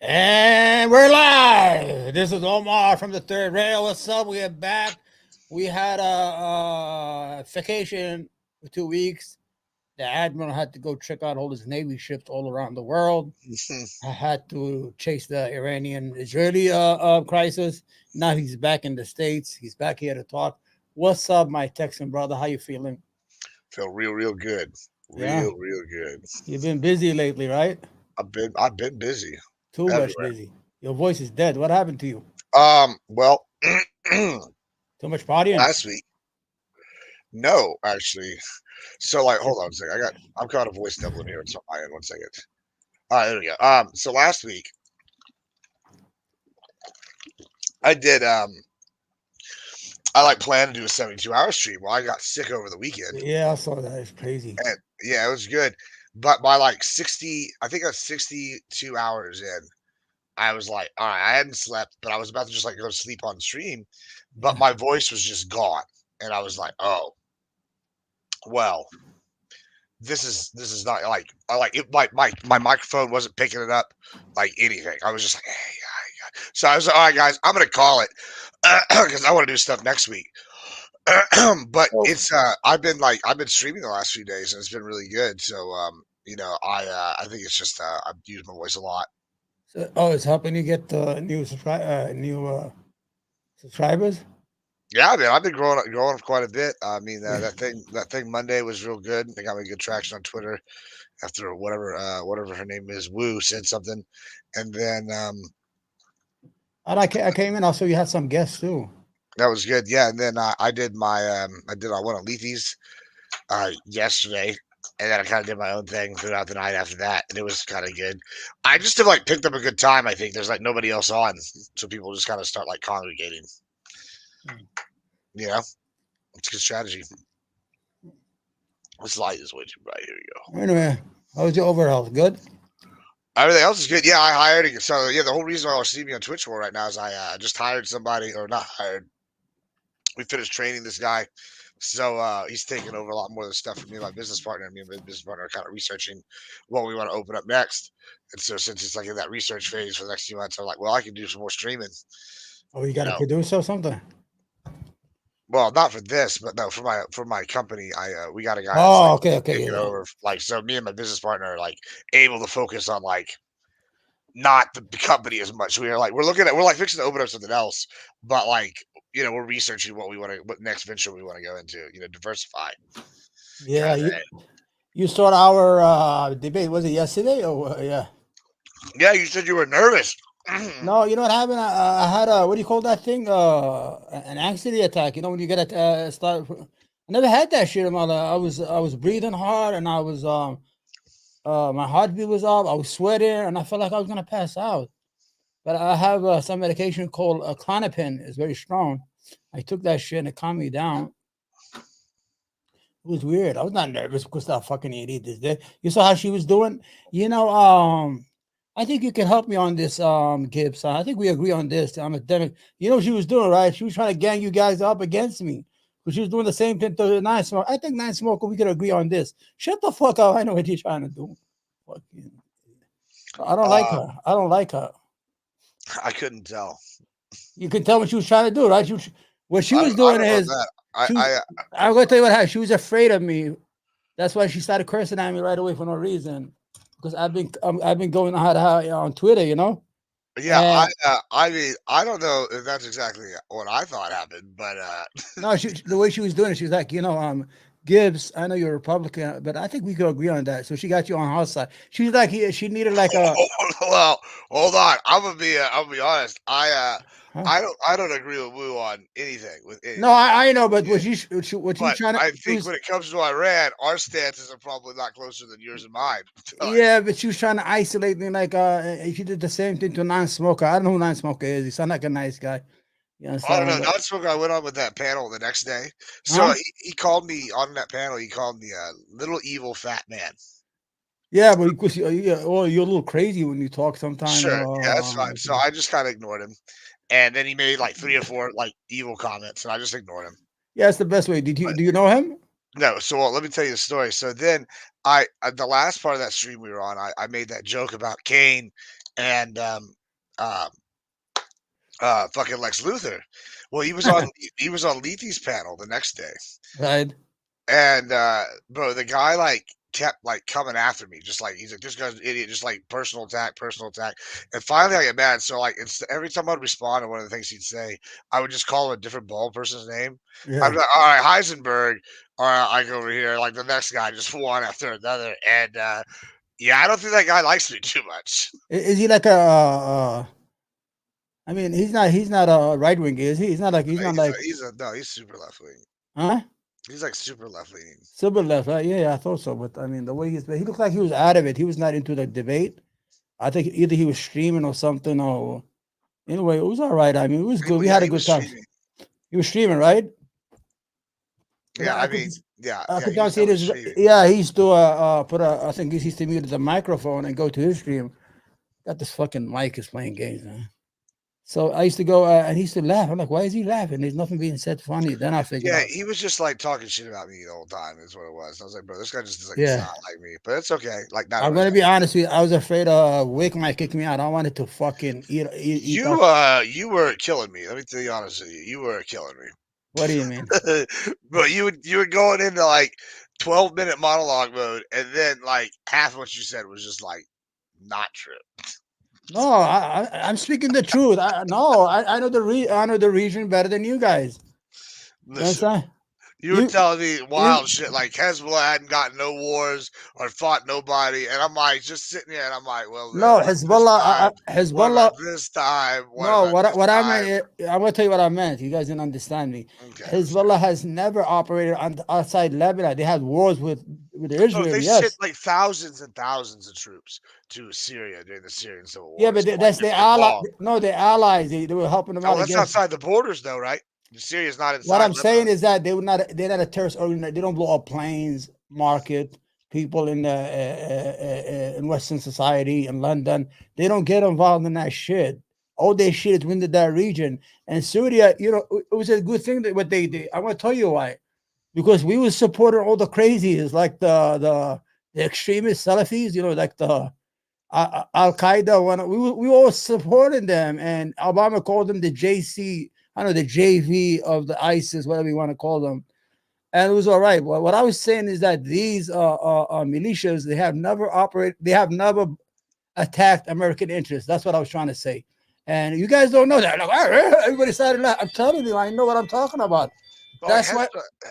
And we're live. This is Omar from the Third Rail. What's up? We are back. We had a vacation for 2 weeks. The Admiral had to go check out all his Navy ships all around the world. I had to chase the Iranian-Israeli crisis. Now he's back in the States. He's back here to talk. What's up, my Texan brother? How you feeling? Feel real good. Yeah, Real good. you've been busy lately, right? I've been busy Too much everywhere. busy. Your voice is dead. What happened to you? Well, Too much partying? last week. No, actually. So like, hold on a second. I'm caught a voice doubling here. It's on my end. 1 second. All right, there we go. So last week I did I like planned to do a 72-hour stream. Well, I got sick over the weekend. Yeah, I saw that. It's crazy. And yeah, it was good. But by like 60, I think I was 62 hours in. I was like, all right, I hadn't slept, but I was about to just like go to sleep on stream, but Yeah. my voice was just gone. And I was like, oh, well, this is not like I like it my microphone wasn't picking it up like anything. I was just like, hey, yeah. So I was like, all right, guys, I'm gonna call it because I want to do stuff next week. But Oh, it's I've been streaming the last few days and it's been really good. So I think it's just I've used my voice a lot. it's helping you get new subscribers. Yeah, man, I've been growing up quite a bit. I mean, Yeah. that thing Monday was real good. They got me good traction on Twitter after whatever her name is, Woo said something, and then And I came in. Also, you had some guests too. that was good. Yeah, and then I went on Leafy's yesterday, and then I kind of did my own thing throughout the night after that, and it was kind of good. I just have like picked up a good time. I think there's like nobody else on, so people just kind of start like congregating. Hmm. You know, it's a good strategy. This light is way too bright. Here we go. Anyway, how was your overall? Good. Everything else is good. Yeah, I hired. So yeah, the whole reason why I see me on Twitch for right now is I just hired somebody, or not hired. We finished training this guy, so he's taking over a lot more of the stuff for me and my business partner. Me and my business partner are kind of researching what we want to open up next. And so since it's like in that research phase for the next few months, I'm like, well, I can do some more streaming. Oh, you You got a know, producer or something? well, not for this, but no, for my company, we got a guy that's Oh, like okay, okay, taking yeah, over. Like, so me and my business partner are like able to focus on like not the company as much. We're like fixing to open up something else, but like we're researching what next venture we want to go into. Diversify yeah. kind of You thing. you saw our debate. Was it yesterday? Oh, yeah. Yeah, you said you were nervous. No, you know what happened? I had a what do you call that thing? An anxiety attack. You know when you get a start. I never had that shit in my life. I was breathing hard and I was my heartbeat was up. I was sweating and I felt like I was gonna pass out. But I have some medication called Clonopin. It's very strong. I took that shit and it calmed me down. It was weird. I was not nervous because that fucking idiot is there. You saw how she was doing? You know, I think you can help me on this, Gibbs. I think we agree on this. I'm a demi. You know what she was doing, right? She was trying to gang you guys up against me. Because she was doing the same thing to Nine Smoke. I think Nine Smoke, we could agree on this. Shut the fuck up. I know what you're trying to do. Fucking, I don't like uh, her. I don't like her. I couldn't tell. You can tell what she was trying to do, right? What she was I doing don't know is that. she was. I'm gonna tell you what happened. She was afraid of me. That's why she started cursing at me right away for no reason. Because I've been going on Twitter, you know. Yeah, And I mean, I don't know if that's exactly what I thought happened, but no, the way she was doing it, she was like, Gibbs, I know you're a Republican, but I think we could agree on that. So she got you on her side. She was like, she needed like a, well, hold on. I'm gonna be honest. huh? I don't agree with Wu on anything with No, anything. I know, but what she But trying to, I she think was, when it comes to Iran, our stances are probably not closer than yours and mine. Like, yeah, but she was trying to isolate me. Like, she did the same thing to non-smoker. I don't know who non-smoker is. He sound like a nice guy. You I don't understand? know. But Not smoke. I went on with that panel the next day. So huh? he called me on that panel. He called me a little evil fat man. Yeah, but because you're a little crazy when you talk sometimes. Sure, yeah, that's fine. So I just kind of ignored him, and then he made like 3 or 4 like evil comments, and I just ignored him. Yeah, it's the best way. Do you know him? No, so let me tell you the story. So then the last part of that stream we were on, I made that joke about Kane and uh, fucking Lex Luthor. Well, he was on Leafy's panel the next day, Right. and bro, the guy like kept like coming after me, just like he's like this guy's an idiot, just like personal attack, and finally I get mad. So like it's every time I'd respond to one of the things he'd say, I would just call him a different bald person's name. I'd be Yeah. like, all right, Heisenberg. All right, I go over here. Like the next guy, just one after another, and yeah, I don't think that guy likes me too much. Is he like a? I mean, he's not a right wing, is he? He's not like, He's super left leaning. huh? He's like super left leaning. Super left, right? Yeah, yeah, I thought so. But I mean, the way he looked like he was out of it. He was not into the debate. I think either he was streaming or something. Or anyway, it was all right. I mean, it was good. We Yeah, had a he good was time. streaming. He was streaming, right? Yeah, I I could mean, yeah, I yeah, could he down was see definitely this. streaming. Yeah, he used to put a. I think he used to mute the microphone and go to his stream. Got this fucking mic is playing games, man. So I used to go and he used to laugh. I'm like, why is he laughing? There's nothing being said funny. Then I figured Yeah, out. he was just like talking shit about me the whole time. Is what it was. I was like, bro, this guy just like does Yeah. not like me. But it's okay. Like not I'm everybody gonna does. be honest with you. I was afraid Wick might kick me out. I wanted to fucking eat up. You were killing me. Let me tell you honestly, you were killing me. What do you mean? But you were going into like 12-minute monologue mode, and then like half of what you said was just like not true. No, I'm speaking the truth. I know I know the region better than you guys. You Listen, understand? you were You telling me you wild shit like Hezbollah hadn't gotten no wars or fought nobody, and I'm like just sitting here, and I'm like, well, no what this Hezbollah. time? What about Hezbollah. this time? What No, about this what I time? meant. I'm gonna tell you what I meant. You guys didn't understand me. Okay, let's go. Hezbollah has never operated on outside Lebanon. They had wars with Oh, Israel. they sent Yes. like thousands and thousands of troops to Syria during the Syrian civil Yeah, war. but So like that's if the they're ally. involved. No, the allies. They were helping them Oh, out that's against. outside the borders though, right? Syria's not What inside I'm saying Lebanon. is that they're not a terrorist organization. They don't blow up planes, market people in Western society in London. They don't get involved in that shit. All their shit is within that region. And Syria, it was a good thing that what they did. I want to tell you why. Because we was supporting all the crazies like the extremist Salafis, like the Al Qaeda. We all supported them, and Obama called them the JC. I don't know, the JV of the ISIS, whatever you want to call them, and it was all right. Well, what I was saying is that these militias, they have never attacked American interests. That's what I was trying to say. And you guys don't know that. Like, everybody started laughing. I'm telling you, I know what I'm talking about. But like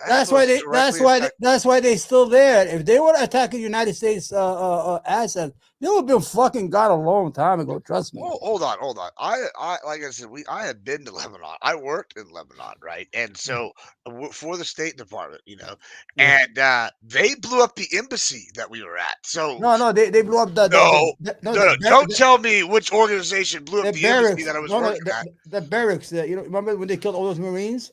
That's why. Hezbollah's directly attacked. That's why they still there. If they were attacking United States assets, they would have been fucking gone a long time ago. Trust me. Well, hold on. I like I said, I have been to Lebanon. I worked in Lebanon, right? And so for the State Department, Yeah. and they blew up the embassy that we were at. So No, they blew up no, no no, no. Don't tell me which organization blew up the the embassy barracks. that I was No, working at. the barracks. Remember when they killed all those Marines?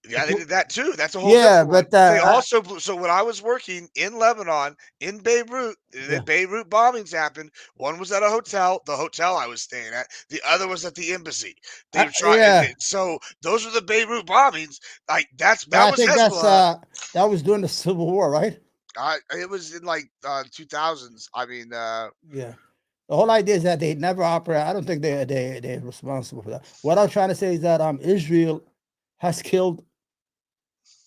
Yeah, they did that too. That's a whole Yeah, different one. but But they also blew. So when I was working in Lebanon, in Beirut, the yeah, Beirut bombings happened. One was at a hotel, the hotel I was staying at. The other was at the embassy. They tried. yeah. So those were the Beirut bombings. Like But that I was think Hezbollah. that was during the Civil War, right? It was in like 2000s. I mean, Yeah. The whole idea is that they never operate. I don't think they're responsible for that. What I'm trying to say is that Israel has killed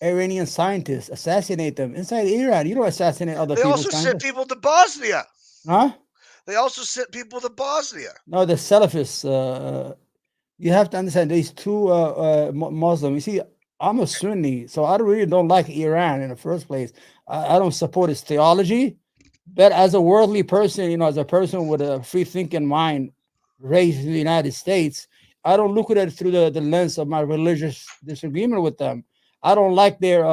Iranian scientists, assassinate them inside Iran. You don't assassinate other they people's also sent scientists, people to Bosnia. huh? They also sent people to Bosnia. No, the Salafists. You have to understand these two Muslims. You see, I'm a Sunni, so I really don't like Iran in the first place. I don't support its theology, but as a worldly person, as a person with a free thinking mind, raised in the United States, I don't look at it through the lens of my religious disagreement with them. I don't like their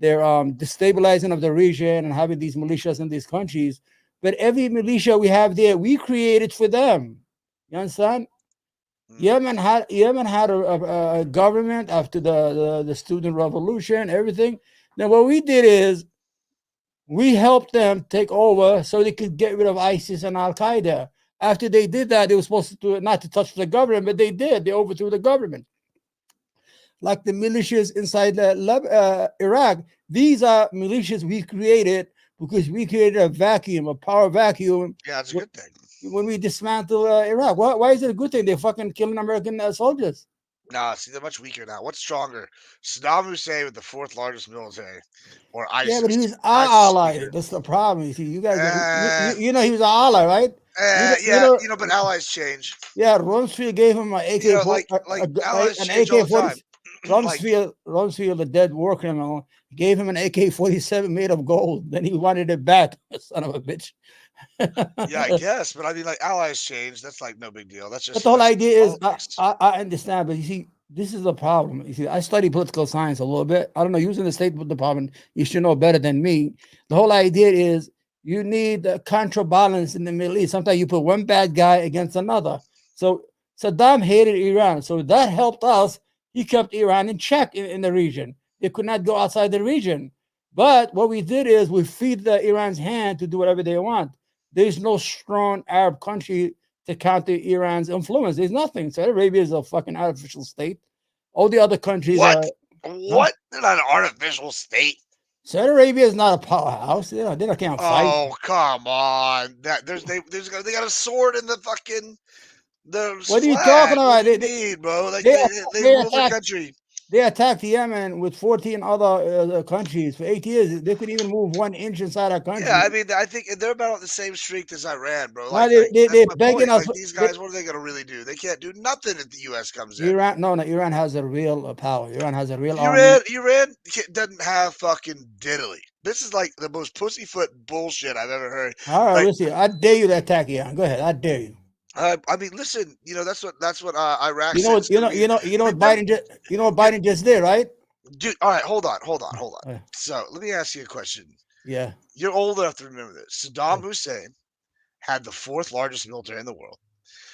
destabilizing of the region and having these militias in these countries. But every militia we have there, we created for them. You understand? Yemen had a government after the student revolution, everything. Now what we did is we helped them take over so they could get rid of ISIS and Al Qaeda. After they did that, they were supposed to not to touch the government, but they did. They overthrew the government. like the militias inside Iraq. These are militias we created because we created a vacuum, a power vacuum. Yeah, that's a good thing. When we dismantle Iraq, why is it a good thing? They're fucking killing American soldiers. Nah, see, they're much weaker now. What's stronger, Saddam Hussein with the fourth largest military, or Yeah, but ISIS? he was our ISIS is ally. weaker. That's the problem. You see, you guys, Uh, you know, he was our ally, right? You yeah, know, but allies change. yeah. Rumsfeld gave him an AK 40, Like allies an change all AK the 40. time. Like, Rumsfeld, the dead war criminal, gave him an AK-47 made of gold. Then he wanted it back. Son of a bitch. yeah, I guess, but I mean, like allies change. That's like no big deal. But the whole That's just idea is, politics. I understand, but you see, this is the problem. You see, I study political science a little bit. I don't know, using the State Department, you should know better than me. The whole idea is you need a counterbalance in the Middle East. Sometimes you put one bad guy against another. So Saddam hated Iran, so that helped us. He kept Iran in check in the region. They could not go outside the region. But what we did is we feed Iran's hand to do whatever they want. There's no strong Arab country to counter Iran's influence. There's nothing. Saudi Arabia is a fucking artificial state. All the other countries What? are. Huh? What? They're not an artificial state. Saudi Arabia is not a powerhouse. They can't fight. Oh, come on. They got a sword in the fucking the What are you talking flag. What about? do you mean, bro? Like They, they they rule their attacked. country. They attacked Yemen with 14 other countries for 8 years. They couldn't even move 1 inch inside our Yeah, country. I mean, I think they're about on the same streak as Iran, bro. Now That's they're my begging point. us. Like these guys, what are they gonna really do? They can't do nothing if the U.S. comes in. Iran, no, Iran has a real power. Iran has a real army. Iran doesn't have fucking diddly. This is like the most pussyfoot bullshit I've ever heard. All right, Like, we'll see. I dare you to attack Iran. Go ahead. I dare you. I mean, listen, that's what Iraq You know said what? it's gonna be. You know I what mean, they're, Biden just. You know what dude, Biden just did, right? dude. All right, hold on. Uh, So let me ask you a question. yeah. You're old enough to remember this. Yeah. Saddam Hussein had the fourth largest military in the world.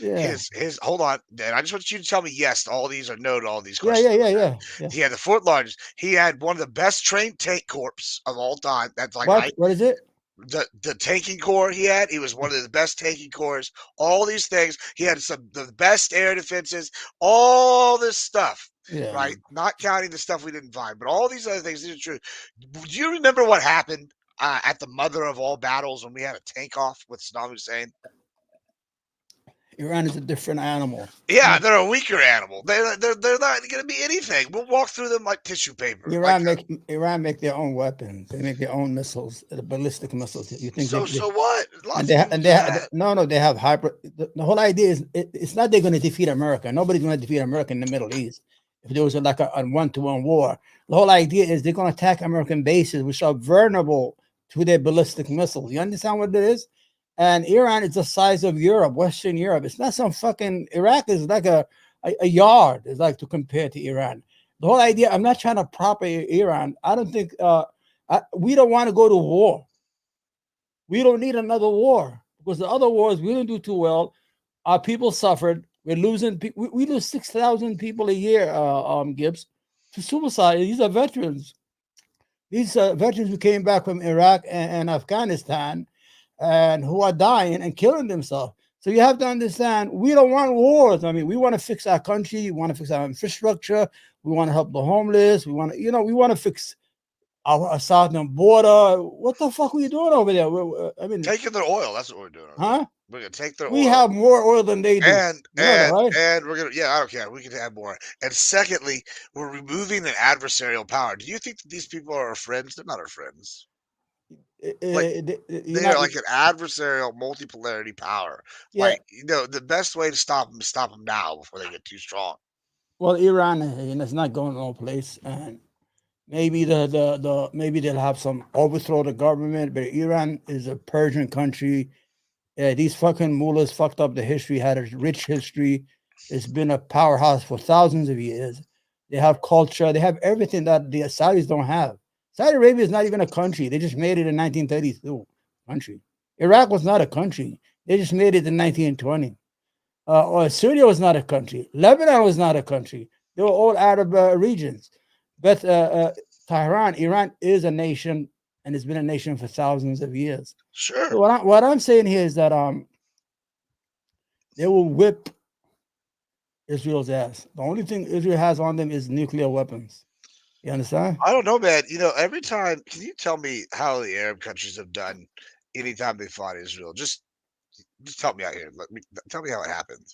Yeah. His hold on, Dan. I just want you to tell me yes to all these or no to all these Yeah. questions. Yeah. Yeah. Yeah. Yeah. He had the fourth largest. He had one of the best trained tank corps of all time. That's like What? What is it? the tanking corps he had. He was one of the best tanking corps. All these things. He had some the best air defenses. All this stuff. Yeah. Right, not counting the stuff we didn't find, but all these other things. These are true. Do you remember what happened at the mother of all battles when we had a tank off with Saddam Hussein? Iran is a different animal. Yeah, they're a weaker animal. They're not going to be anything. We'll walk through them like tissue paper. Iran make their own weapons. They make their own missiles, the ballistic missiles. You think so what? and Lots they of ha- people and do they that. no, they have hyper. The whole idea is it's not they're going to defeat America. Nobody's going to defeat America in the Middle East. If there was like a 1-to-1 war, the whole idea is they're going to attack American bases, which are vulnerable to their ballistic missiles. You understand what it is? And Iran is the size of Europe, Western Europe. It's not some fucking Iraq is like a yard. It's like to compare to Iran. The whole idea. I'm not trying to prop Iran. I don't think we don't want to go to war. We don't need another war because the other wars we didn't do too well. Our people suffered. We're losing. We lose 6,000 people a year. Gibbs, to suicide. These are veterans. These are veterans who came back from Iraq and Afghanistan and who are dying and killing themselves. So you have to understand, we don't want wars. I mean, we want to fix our country. We want to fix our infrastructure. We want to help the homeless. We want to, we want to fix our southern border. What the fuck are you doing over there? I mean, taking their oil. That's what we're doing. Huh? We're gonna take their we oil. have more oil than they do. And you know that, right? and we're gonna I don't care. We can have more. And secondly, we're removing an adversarial power. Do you think that these people are our friends? They're not our friends. They are like an adversarial multipolarity power. Yeah. Like the best way to stop them is stop them now before they get too strong. Well, Iran is not going no place, and maybe maybe they'll have some overthrow the government, but Iran is a Persian country. These fucking mullahs fucked up the history, had a rich history. It's been a powerhouse for thousands of years. They have culture. They have everything that the Saudis don't have. Saudi Arabia is not even a country. They just made it in 1932. Country. Iraq was not a country. They just made it in 1920. Or Syria was not a country. Lebanon was not a country. They were all Arab regions. But Tehran, Iran is a nation, and it's been a nation for thousands of years. Sure. So what I'm saying here is that they will whip Israel's ass. The only thing Israel has on them is nuclear weapons. You understand? I don't know, man. Every time, can you tell me how the Arab countries have done anytime they fought Israel? Just help me out here. Tell me how it happened.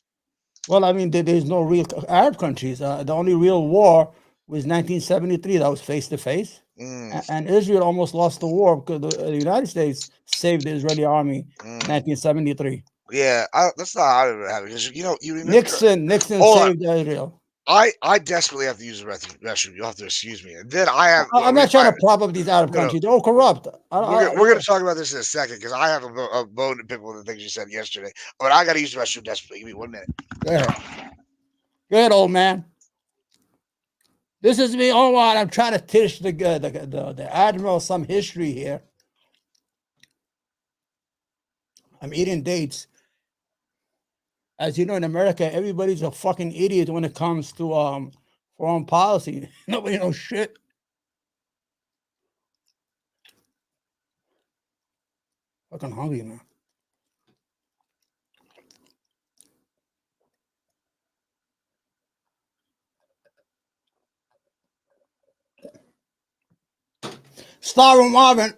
Well, I mean, there's no real Arab countries. The only real war was 1973. That was face to face. Mm, And Israel almost lost the war because the United States saved the Israeli army in mm. 1973. Yeah, that's not how it happened. Because you remember. Nixon Hold on, saved Israel. I desperately have to use the restroom. You'll have to excuse me. And then I have I'm not trying to prop up these Arab no, no. countries. They're all corrupt. We're gonna talk about this in a second because I have a bone to pick with the things you said yesterday. But I got to use the restroom desperately. Give me 1 minute. Go ahead. Go ahead, old man. This is me, Omar. I'm trying to teach the admiral some history here. I'm eating dates. As you know, in America, everybody's a fucking idiot when it comes to foreign policy. Nobody knows shit. Fucking hungry, man. Starving Marvin.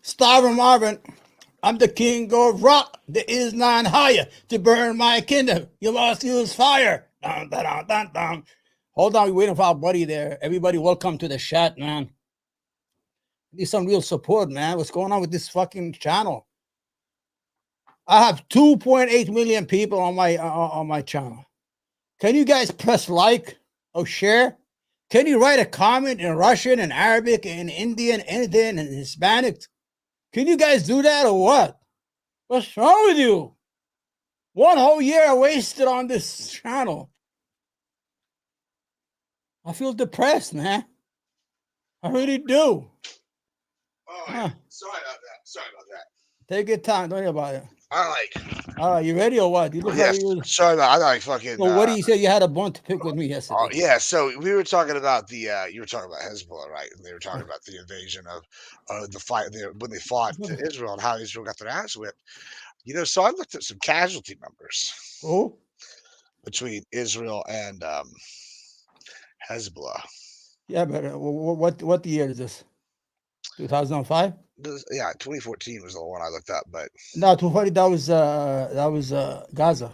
Starving Marvin. I'm the king of rock. There is none higher to burn my kingdom. You must use fire. Dun, dun, dun, dun, dun. Hold on, we're waiting for our buddy there. Everybody, welcome to the chat, man. Need some real support, man. What's going on with this fucking channel? I have 2.8 million people on my channel. Can you guys press like or share? Can you write a comment in Russian and Arabic and Indian, anything, and Hispanic? Can you guys do that or what? What's wrong with you? 1 whole year wasted on this channel. I feel depressed, man. I really do. Oh, yeah. Sorry about that. Take your time. Don't worry about it. I like. All right, you ready or what? You look Yes. like you. Sorry about. I like fucking. So what do you say? You had a bone to pick with me yesterday. Oh yeah. So we were talking about the. You were talking about Hezbollah, right? And they were talking about the invasion of the fight when they fought Israel and how Israel got their ass whipped. So I looked at some casualty numbers Oh, between Israel and Hezbollah. yeah, but what year is this? 2005? Yeah, 2014 was the one I looked up, but No, 240. That was Gaza.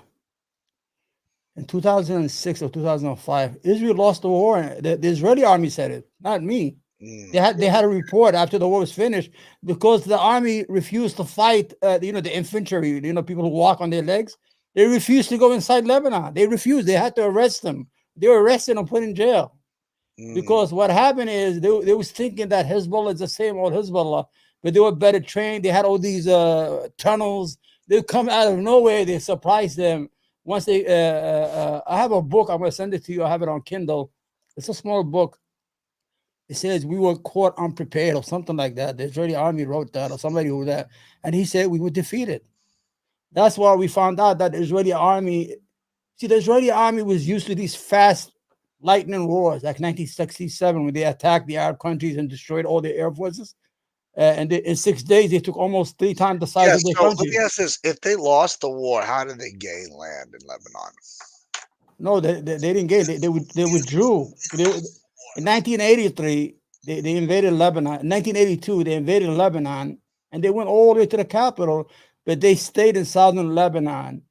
In 2006 or 2005, Israel lost the war. The Israeli army said it, not me. They had a report after the war was finished because the army refused to fight. The infantry. People who walk on their legs. They refused to go inside Lebanon. They refused. They had to arrest them. They were arrested and put in jail. Because what happened is they was thinking that Hezbollah is the same old Hezbollah, but they were better trained. They had all these tunnels. They come out of nowhere. They surprised them. Once they, I have a book. I'm gonna send it to you. I have it on Kindle. It's a small book. It says we were caught unprepared or something like that. The Israeli army wrote that, or somebody wrote that, and he said we were defeated. That's why we found out that the Israeli army. See, the Israeli army was used to these fast lightning wars, like 1967, when they attacked the Arab countries and destroyed all their air forces. And in 6 days, they took almost 3 times the size yeah. of their So let country. me ask this: if they lost the war, how did they gain land in Lebanon? No, they didn't get it. They withdrew. In 1983, they invaded Lebanon. In 1982, they invaded Lebanon, and they went all the way to the capital, but they stayed in southern Lebanon.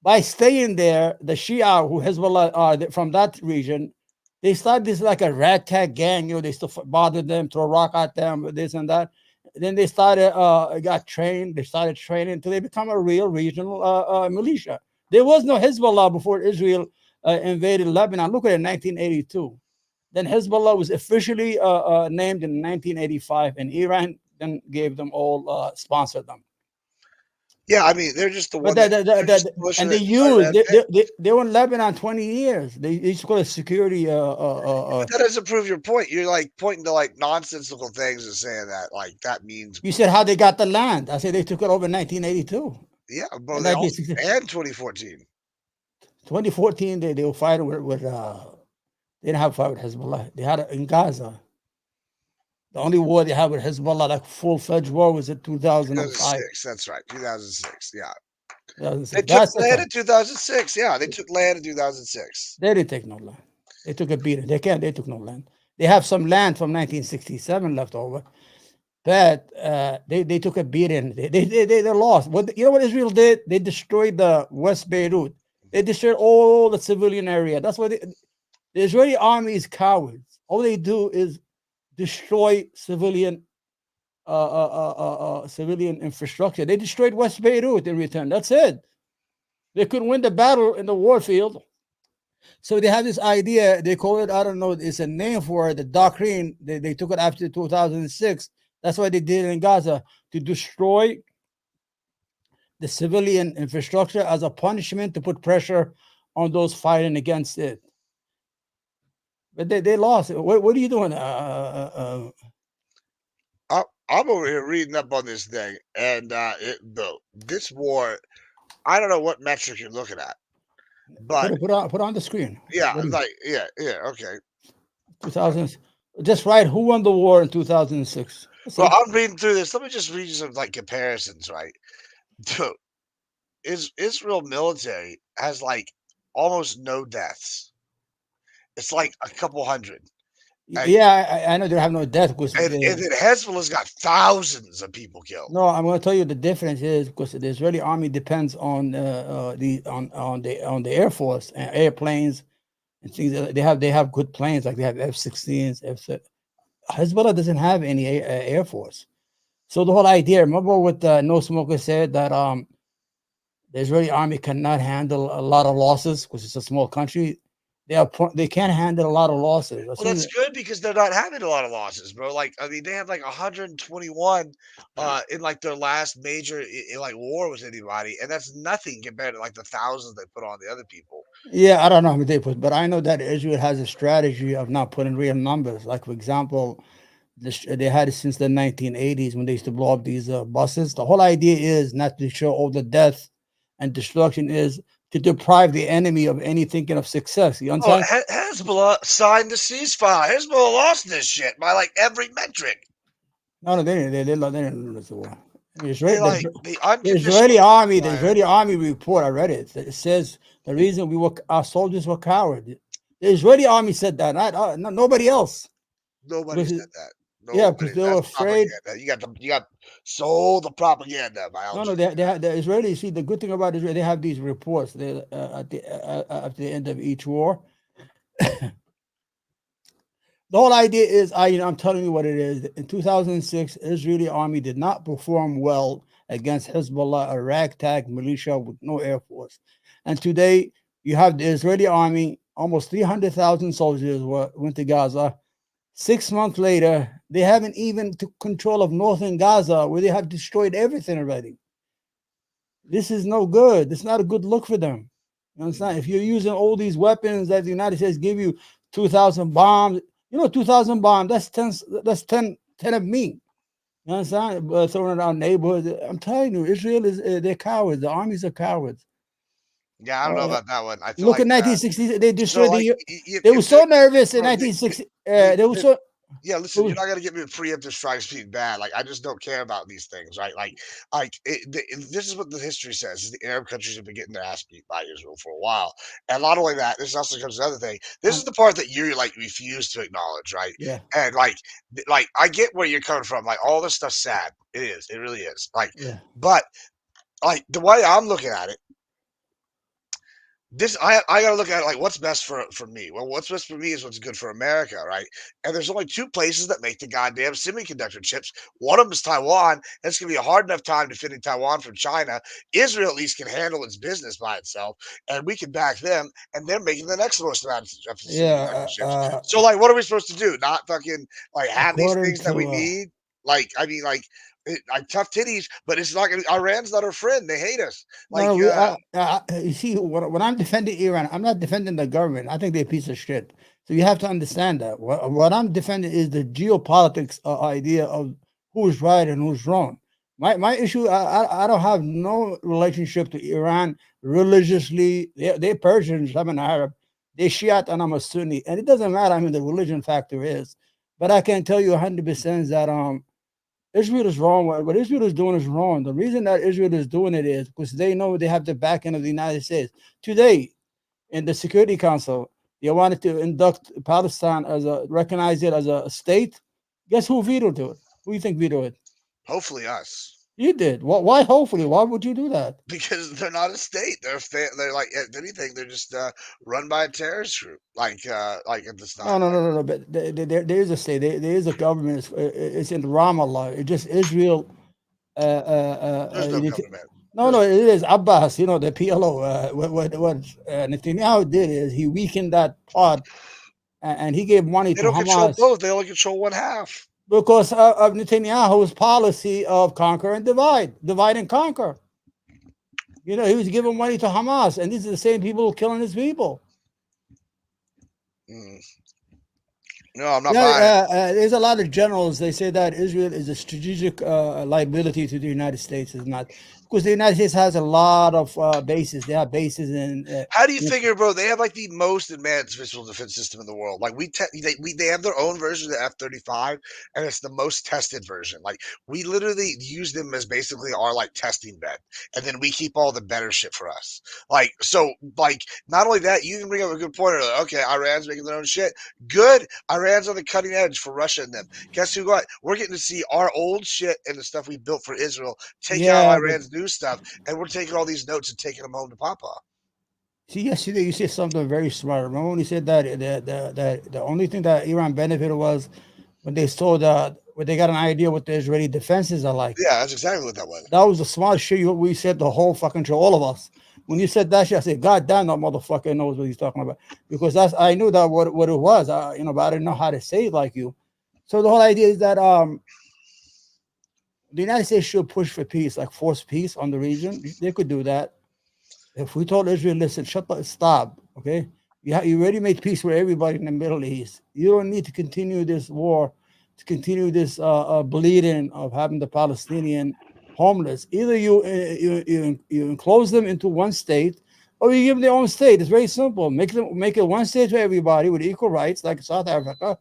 By staying there, the Shia, who Hezbollah are from that region, they started this like a ragtag gang. They still bother them, throw rock at them, this and that. Then they started, got trained. They started training until they become a real regional militia. There was no Hezbollah before Israel invaded Lebanon. Look at it, 1982. Then Hezbollah was officially named in 1985, and Iran then gave them all, sponsored them. Yeah, I mean they're just the one But and they were in Lebanon 20 years. They used to call it security. That doesn't prove your point. You're like pointing to like nonsensical things and saying that like that means. You said how they got the land. I said they took it over in 1982. Yeah, but And they also, and 2014. 2014, they were fighting with they didn't have a fight with Hezbollah. They had it in Gaza. The only war they had with Hezbollah, like full-fledged war, was in 2005. 2006. That's right, 2006. Yeah. They 2006. took That's the land time. in 2006. Yeah, they took land in 2006. They didn't take no land. They took a beating. They can't. They took no land. They have some land from 1967 left over, but they took a beating. They lost. What you know? What Israel did? They destroyed the West Beirut. They destroyed all the civilian area. That's why the Israeli army is cowards. All they do is destroy civilian infrastructure. They destroyed West Beirut in return. That's it. They couldn't win the battle in the war field. So they have this idea. They call it, I don't know, it's a name for it, the doctrine. They took it after 2006. That's why they did it in Gaza, to destroy the civilian infrastructure as a punishment, to put pressure on those fighting against it. But they lost. What are you doing? I'm over here reading up on this thing, and this war, I don't know what metric you're looking at, but Put on the screen. yeah, What do you, like yeah, okay. 2000? Just write who won the war in 2006. That's Well, it. I'm reading through this. Let me just read you some like comparisons, right? Dude, Israel military has like almost no deaths. It's like a couple hundred. And, Yeah, I know they have no death because and then Hezbollah's got thousands of people killed. no, I'm going to tell you the difference is because the Israeli army depends on on the air force and airplanes and things. They have good planes, like they have F-16s. Hezbollah doesn't have any air force. So the whole idea, remember what No Smoker said, that the Israeli army cannot handle a lot of losses because it's a small country. They can't handle a lot of losses. As Well, soon that's as, good because they're not having a lot of losses, bro. Like, I mean, they have like 121 in like their last major like war with anybody, and that's nothing compared to like the thousands they put on the other people. yeah, I don't know how many they put, but I know that Israel has a strategy of not putting real numbers. Like, for example, they had it since the 1980s when they used to blow up these buses. The whole idea is not to show all the death and destruction, is to deprive the enemy of any thinking of success. You Oh, understand? Hezbollah signed the ceasefire. Hezbollah lost this shit by like every metric. No, no, they didn't lose the war. They like the The unconditional The ceasefire. Israeli army report, I read it. It says the reason our soldiers were cowards. The Israeli army said that, not nobody else. Nobody Because said that. yeah, because Nobody. they were That's afraid. propaganda. You got sold the propaganda by Al No, no, Jazeera. they had, the Israelis. See, the good thing about Israel, they have these reports. They at the end of each war. The whole idea is, I'm telling you what it is. In 2006, Israeli army did not perform well against Hezbollah, a ragtag militia with no air force. And today, you have the Israeli army, almost 300,000 soldiers went to Gaza. 6 months later, they haven't even took control of northern Gaza, where they have destroyed everything already. This is no good. It's not a good look for them. You understand? If you're using all these weapons that the United States give you, 2,000 bombs, 2,000 bombs, that's 10 of me. You understand? Throwing around neighborhoods. I'm telling you, Israel they're cowards. The armies are cowards. Yeah, I don't know Uh, about that one. I feel Look like at 1960. They so destroyed like they were if they so nervous in bro 1960. they, They were so. yeah, listen, you're not gonna get me with preemptive strikes being bad. Like I just don't care about these things, right? This is what the history says: is the Arab countries have been getting their ass beat by Israel for a while, and not only that, this also comes to another thing. This is the part that you like refuse to acknowledge, right? Yeah, And like I get where you're coming from. Like all this stuff's sad. It is. It really is. Like, yeah. but like the way I'm looking at it, I gotta look at it like what's best for me. Well, what's best for me is what's good for America, right? And there's only two places that make the goddamn semiconductor chips. One of them is Taiwan, and it's gonna be a hard enough time defending Taiwan from China. Israel at least can handle its business by itself, and we can back them, and they're making the next most amount of semiconductor Yeah, chips. So like, what are we supposed to do? Not fucking like have these according things that we to need? Like, I mean, like tough titties, but it's not gonna. Iran's not our friend. They hate us. no, Like, no, you see, when I'm defending Iran, I'm not defending the government. I think they're a piece of shit. So you have to understand that. What I'm defending is the geopolitics idea of who's right and who's wrong. My issue, I don't have no relationship to Iran religiously. They're Persians, I'm an Arab. They're Shiite and I'm a Sunni. And it doesn't matter, I mean, the religion factor is. But I can tell you 100% that Israel is wrong. What Israel is doing is wrong. The reason that Israel is doing it is because they know they have the backing of the United States. Today, in the Security Council, they wanted to induct Palestine as recognize it as a state. Guess who vetoed it? Who you think vetoed it? Hopefully us. You did. Why? Hopefully, why would you do that? Because they're not a state. They're like, if anything, they're just run by a terrorist group. Like it's No, not no, like no, no, no. But there is a state. There is a government. It's in Ramallah. It's just Israel. there's no government. No, no, There's it is Abbas. You know the PLO. What Netanyahu did is he weakened that part, and he gave money they to don't control Hamas both. They only control one half. because of Netanyahu's policy of conquer and divide and conquer. You know, he was giving money to Hamas, and these are the same people killing his people. Mm. No, I'm not Yeah, buying it. there's a lot of generals. They say that Israel is a strategic liability to the United States. Is not because the United States has a lot of bases. They have bases in. How do you figure, bro? They have like the most advanced missile defense system in the world. Like they have their own version of the F-35, and it's the most tested version. Like we literally use them as basically our like testing bed, and then we keep all the better shit for us. Like so, like not only that, you can bring up a good point. Like, okay, Iran's making their own shit. Good, Iran's on the cutting edge for Russia and them. Guess who got? We're getting to see our old shit and the stuff we built for Israel take out Yeah, but Iran's new stuff, and we're taking all these notes and taking them home to Papa. see, yesterday you said something very smart. Remember when you said that the only thing that Iran benefited was when they saw that when they got an idea what the Israeli defenses are like. Yeah, that's exactly what that was. That was the smartest shit we said the whole fucking show, all of us. When you said that shit, I said, God damn, that motherfucker knows what he's talking about. Because I knew that what it was, but I didn't know how to say it like you. So the whole idea is that the United States should push for peace, like force peace on the region. They could do that. If we told Israel, listen, stop, okay? You already made peace with everybody in the Middle East. You don't need to continue this war, to continue this bleeding of having the Palestinian homeless. Either you enclose them into one state, or you give them their own state. It's very simple. Make it one state for everybody with equal rights, like South Africa.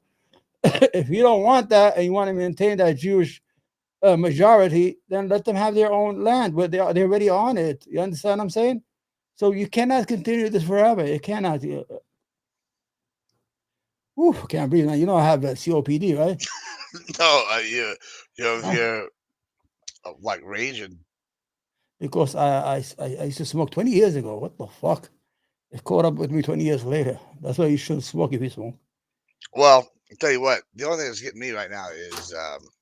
If you don't want that and you want to maintain that Jewish majority, then let them have their own land where they're already on it. You understand what I'm saying? So you cannot continue this forever. You cannot. Can't breathe now. You know I have COPD, right? No, you're over Huh? here like raging. Because I used to smoke 20 years ago. What the fuck? It caught up with me 20 years later. That's why you shouldn't smoke if you smoke. Well, I'll tell you what, the only thing that's getting me right now is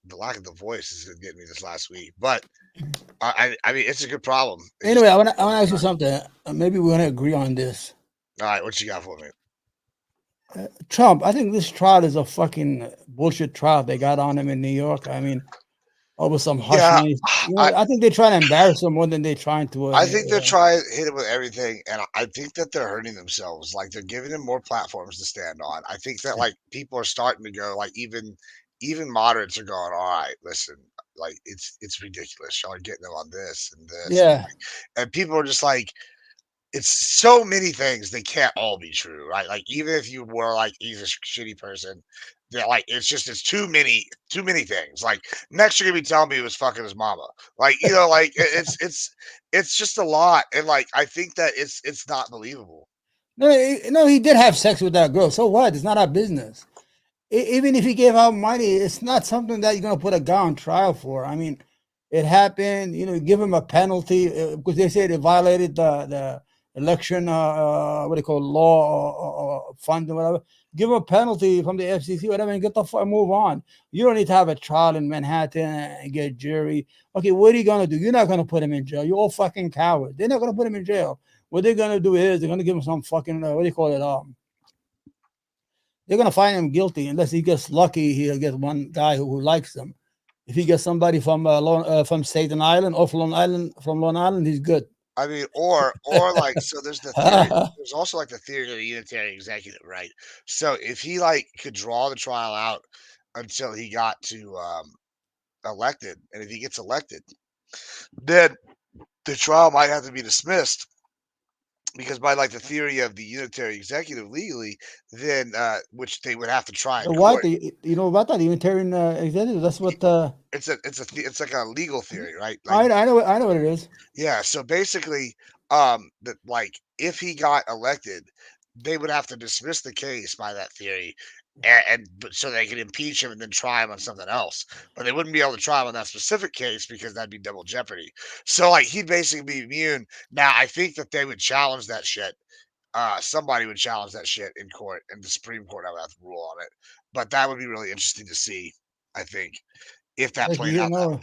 the lack of the voice is getting me this last week. But I mean, it's a good problem. It's just Anyway, I want to ask you something. Maybe we're gonna agree on this. all right. What you got for me? Trump, I think this trial is a fucking bullshit trial they got on him in New York. I mean, over some hush Yeah, money. I I think they're trying to embarrass him more than they're trying to. I think they're trying to hit it with everything, and I think that they're hurting themselves. Like they're giving them more platforms to stand on. I think that like people are starting to go like even moderates are going, all right, listen, like it's ridiculous. Y'all are getting them on this and this, Yeah. and people are just like, it's so many things they can't all be true, right? Like even if you were like he's a shitty person, they're like it's too many things. Like next you're gonna be telling me he was fucking his mama. Like like it's just a lot, and like I think that it's not believable. No, no, he did have sex with that girl. So what? It's not our business. Even if he gave out money, it's not something that you're going to put a guy on trial for. I mean, it happened. Give him a penalty because they said it violated the election. What do you call it, law or fund or whatever. Give him a penalty from the FCC, whatever, and get the fuck move on. You don't need to have a trial in Manhattan and get a jury. Okay, what are you going to do? You're not going to put him in jail. You're all fucking cowards. They're not going to put him in jail. What they're going to do is they're going to give him some fucking what do you call it? They're going to find him guilty unless he gets lucky. He'll get one guy who likes him. If he gets somebody from Staten Island or from Long Island, he's good. I mean, or like so there's the theory. There's also like the theory of the unitary executive, right? So if he like could draw the trial out until he got to elected, and if he gets elected, then the trial might have to be dismissed because by like the theory of the unitary executive legally, then which they would have to try in The what? court. You know about that Unitarian executive? That's y- what. it's like a legal theory, right? Like I know what it is. yeah, so basically, that like if he got elected, they would have to dismiss the case by that theory, and but so they could impeach him and then try him on something else. But they wouldn't be able to try him on that specific case because that'd be double jeopardy. So like he'd basically be immune. Now I think that they would challenge that shit. Somebody would challenge that shit in court, and the Supreme Court would have to rule on it. But that would be really interesting to see. I think if that Like played you out that know,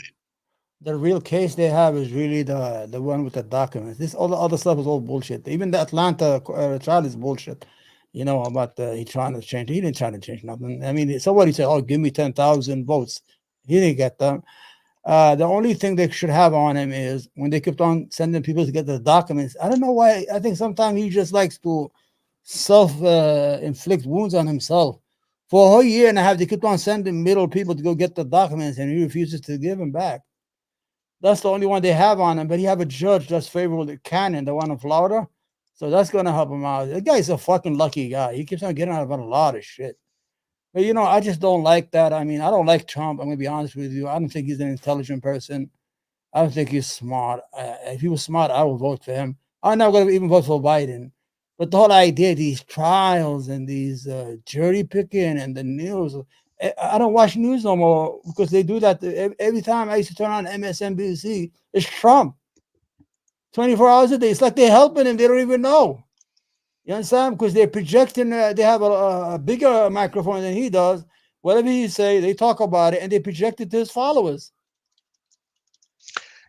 the real case they have is really the one with the documents. This all the other stuff is all bullshit. Even the Atlanta trial is bullshit. You know about he trying to change. He didn't try to change nothing. I mean, somebody said, "Oh, give me 10,000 votes." He didn't get them. The only thing they should have on him is when they kept on sending people to get the documents. I don't know why. I think sometimes he just likes to self inflict wounds on himself. For a whole year and a half, they kept on sending middle people to go get the documents, and he refuses to give them back. That's the only one they have on him. But he have a judge that's favorable to Cannon, the one in Florida. So that's gonna help him out. The guy's a fucking lucky guy. He keeps on getting out of a lot of shit. But I just don't like that. I mean, I don't like Trump. I'm gonna be honest with you. I don't think he's an intelligent person. I don't think he's smart. If he was smart, I would vote for him. I'm not going to even vote for Biden. But the whole idea, these trials and these jury picking and the news, I don't watch news no more because they do that. Every time I used to turn on MSNBC, it's Trump 24 hours a day. It's like they're helping him. They don't even know. You understand? Because they're projecting, they have a bigger microphone than he does. Whatever he say, they talk about it and they project it to his followers.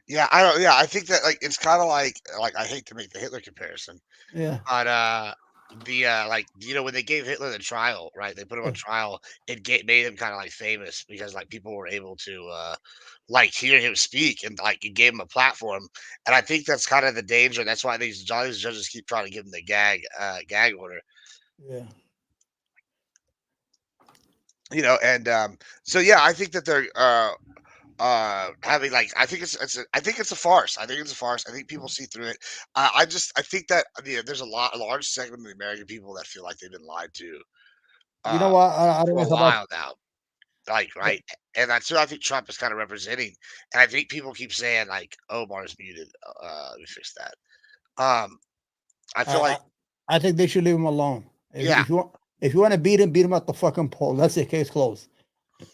Yeah, I don't. Yeah, I think that like it's kind of like I hate to make the Hitler comparison, Yeah. but the like when they gave Hitler the trial, right? They put him on trial. Made him kind of like famous because like people were able to like hear him speak and like it gave him a platform. And I think that's kind of the danger. That's why these judges keep trying to give him the gag order. Yeah. And so yeah, I think that they're having like I think it's a farce. I think it's a farce. I think people see through it. I think that there's a large segment of the American people that feel like they've been lied to You know uh what? I don't for a like about while now. Like, right? And that's what I think Trump is kind of representing. And I think people keep saying like Omar's muted. Let me fix that. Um I feel I, like I I think they should leave him alone. If, yeah, if you want, if you want to beat him at the fucking poll. That's the case closed.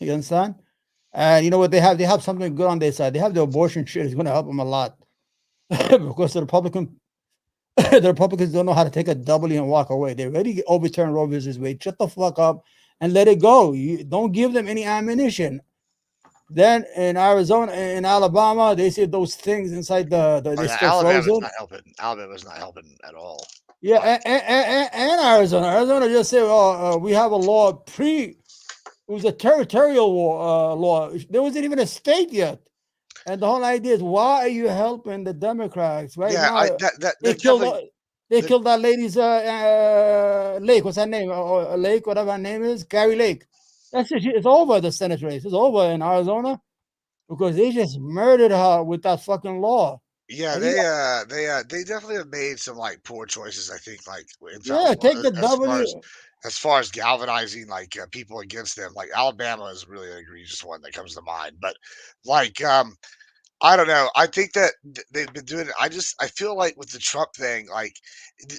You understand? And you know what they have? They have something good on their side. They have the abortion shit. It's going to help them a lot because the Republicans don't know how to take a W and walk away. They already overturned Roe versus Wade. Shut the fuck up and let it go. You don't give them any ammunition. Then in Arizona, in Alabama, they say those things inside oh they're yeah, still frozen. Alabama's not helping at all. Yeah, Like and Arizona. Arizona just said, "Oh, we have a law pre." It was a territorial law. There wasn't even a state yet. And the whole idea is, why are you helping the Democrats right yeah, I now? that They they're killed. definitely They they're, killed that lady's Lake. What's her name? Lake, whatever her name is, Carrie Lake. That's it. It's over. The Senate race. It's over in Arizona because they just murdered her with that fucking law. yeah, And you, they definitely have made some like poor choices. I think like yeah, take the W. as far as galvanizing like people against them. Like Alabama is really an egregious one that comes to mind. But like I don't know. I think that they've been doing it. I feel like with the Trump thing, like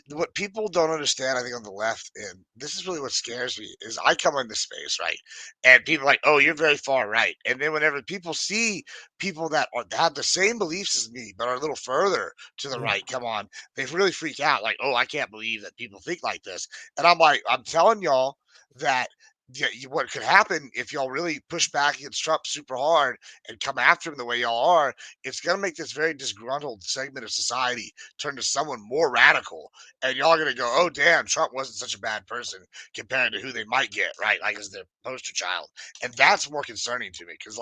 what people don't understand, I think on the left, and this is really what scares me, is I come into space, right? And people are like, oh, you're very far right. And then whenever people see people that have the same beliefs as me, but are a little further to the Yeah, right, come on, they really freak out. Like, oh, I can't believe that people think like this. And I'm like, I'm telling y'all that. Yeah, what could happen if y'all really push back against Trump super hard and come after him the way y'all are, it's going to make this very disgruntled segment of society turn to someone more radical. And y'all are going to go, oh, damn, Trump wasn't such a bad person compared to who they might get, right? Like as their poster child. And that's more concerning to me because,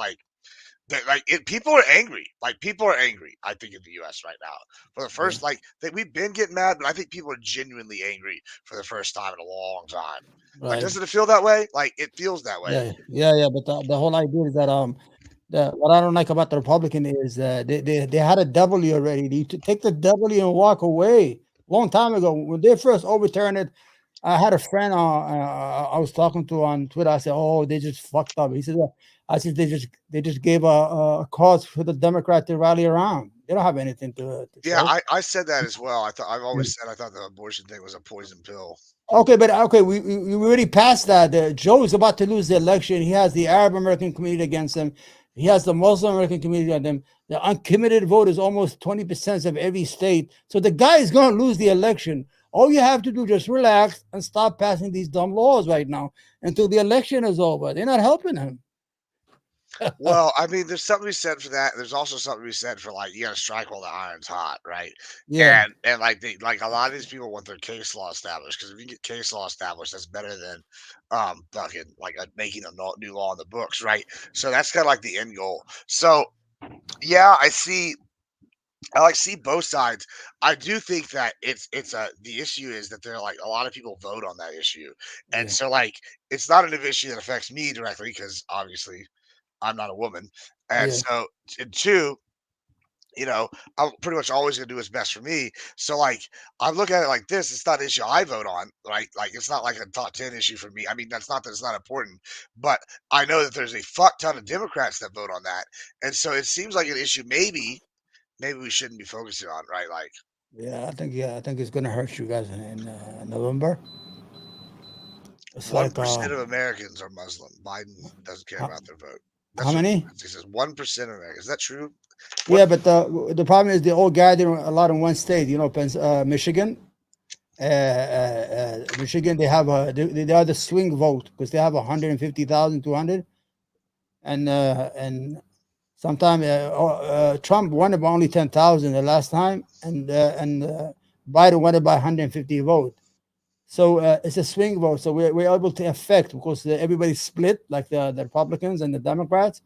people are angry. Like, people are angry, I think, in the U.S. right now. For the yeah, first, we've been getting mad, but I think people are genuinely angry for the first time in a long time. Like, right. doesn't it feel that way? Like, it feels that way. Yeah. But the whole idea is that what I don't like about the Republican is they had a W already. You take the W and walk away. long time ago when they first overturned it. I had a friend I was talking to on Twitter. I said, "Oh, they just fucked up." He said, "I said they just gave a cause for the Democrat to rally around. They don't have anything to Yeah, show." I said that as well. I've Yeah. always said I thought the abortion thing was a poison pill. Okay, but okay, we already passed that. Joe is about to lose the election. He has the Arab American community against him. He has the Muslim American community against him. The uncommitted vote is almost 20% of every state. So the guy is going to lose the election. All you have to do is just relax and stop passing these dumb laws right now until the election is over. They're not helping him. Well, I mean, there's something to be said for that. There's also something to be said for like you got to strike while the iron's hot, right? Yeah, And like like a lot of these people want their case law established because if you get case law established, that's better than fucking like making a new law in the books, right? So that's kind of like the end goal. So yeah, I like see both sides. I do think that it's a the issue is that there are like a lot of people vote on that issue, and yeah, so like it's not an issue that affects me directly because obviously I'm not a woman, and yeah, so and two, you know, I'm pretty much always gonna do what's best for me. So like I look at it like this, it's not an issue I vote on, right? Like it's not like a top 10 issue for me. I mean, that's not that it's not important, but I know that there's a fuck ton of Democrats that vote on that. And so it seems like an issue maybe we shouldn't be focusing on, right? Like yeah. I think it's going to hurt you guys in November. It's one like percent of Americans are Muslim. Biden doesn't care how, about their vote. how That's what many? he says. 1% of Americans. Is that true? What Yeah, but the problem is they all gather a lot in one state. You know, Michigan, Michigan, they are the swing vote because they have 150,000, 200, and sometimes Trump won it by only 10,000 the last time, and Biden won it by 150 vote. So it's a swing vote. So we're able to affect because everybody's split, like the Republicans and the Democrats.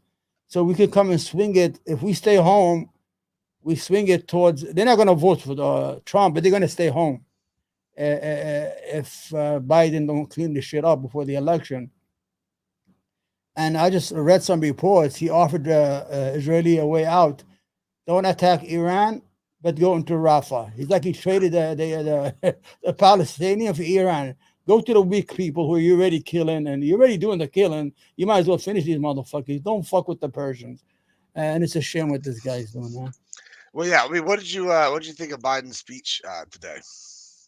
So we can come and swing it if we stay home. We swing it towards. They're not going to vote for Trump, but they're going to stay home if Biden don't clean the shit up before the election. And I just read some reports. He offered Israeli a way out. Don't attack Iran, but go into Rafah. He's like he traded the Palestinian for Iran. Go to the weak people who you're already killing, and you're already doing the killing. You might as well finish these motherfuckers. Don't fuck with the Persians. And it's a shame what this guy's doing, man. Well, yeah. I mean, what did you think of Biden's speech today?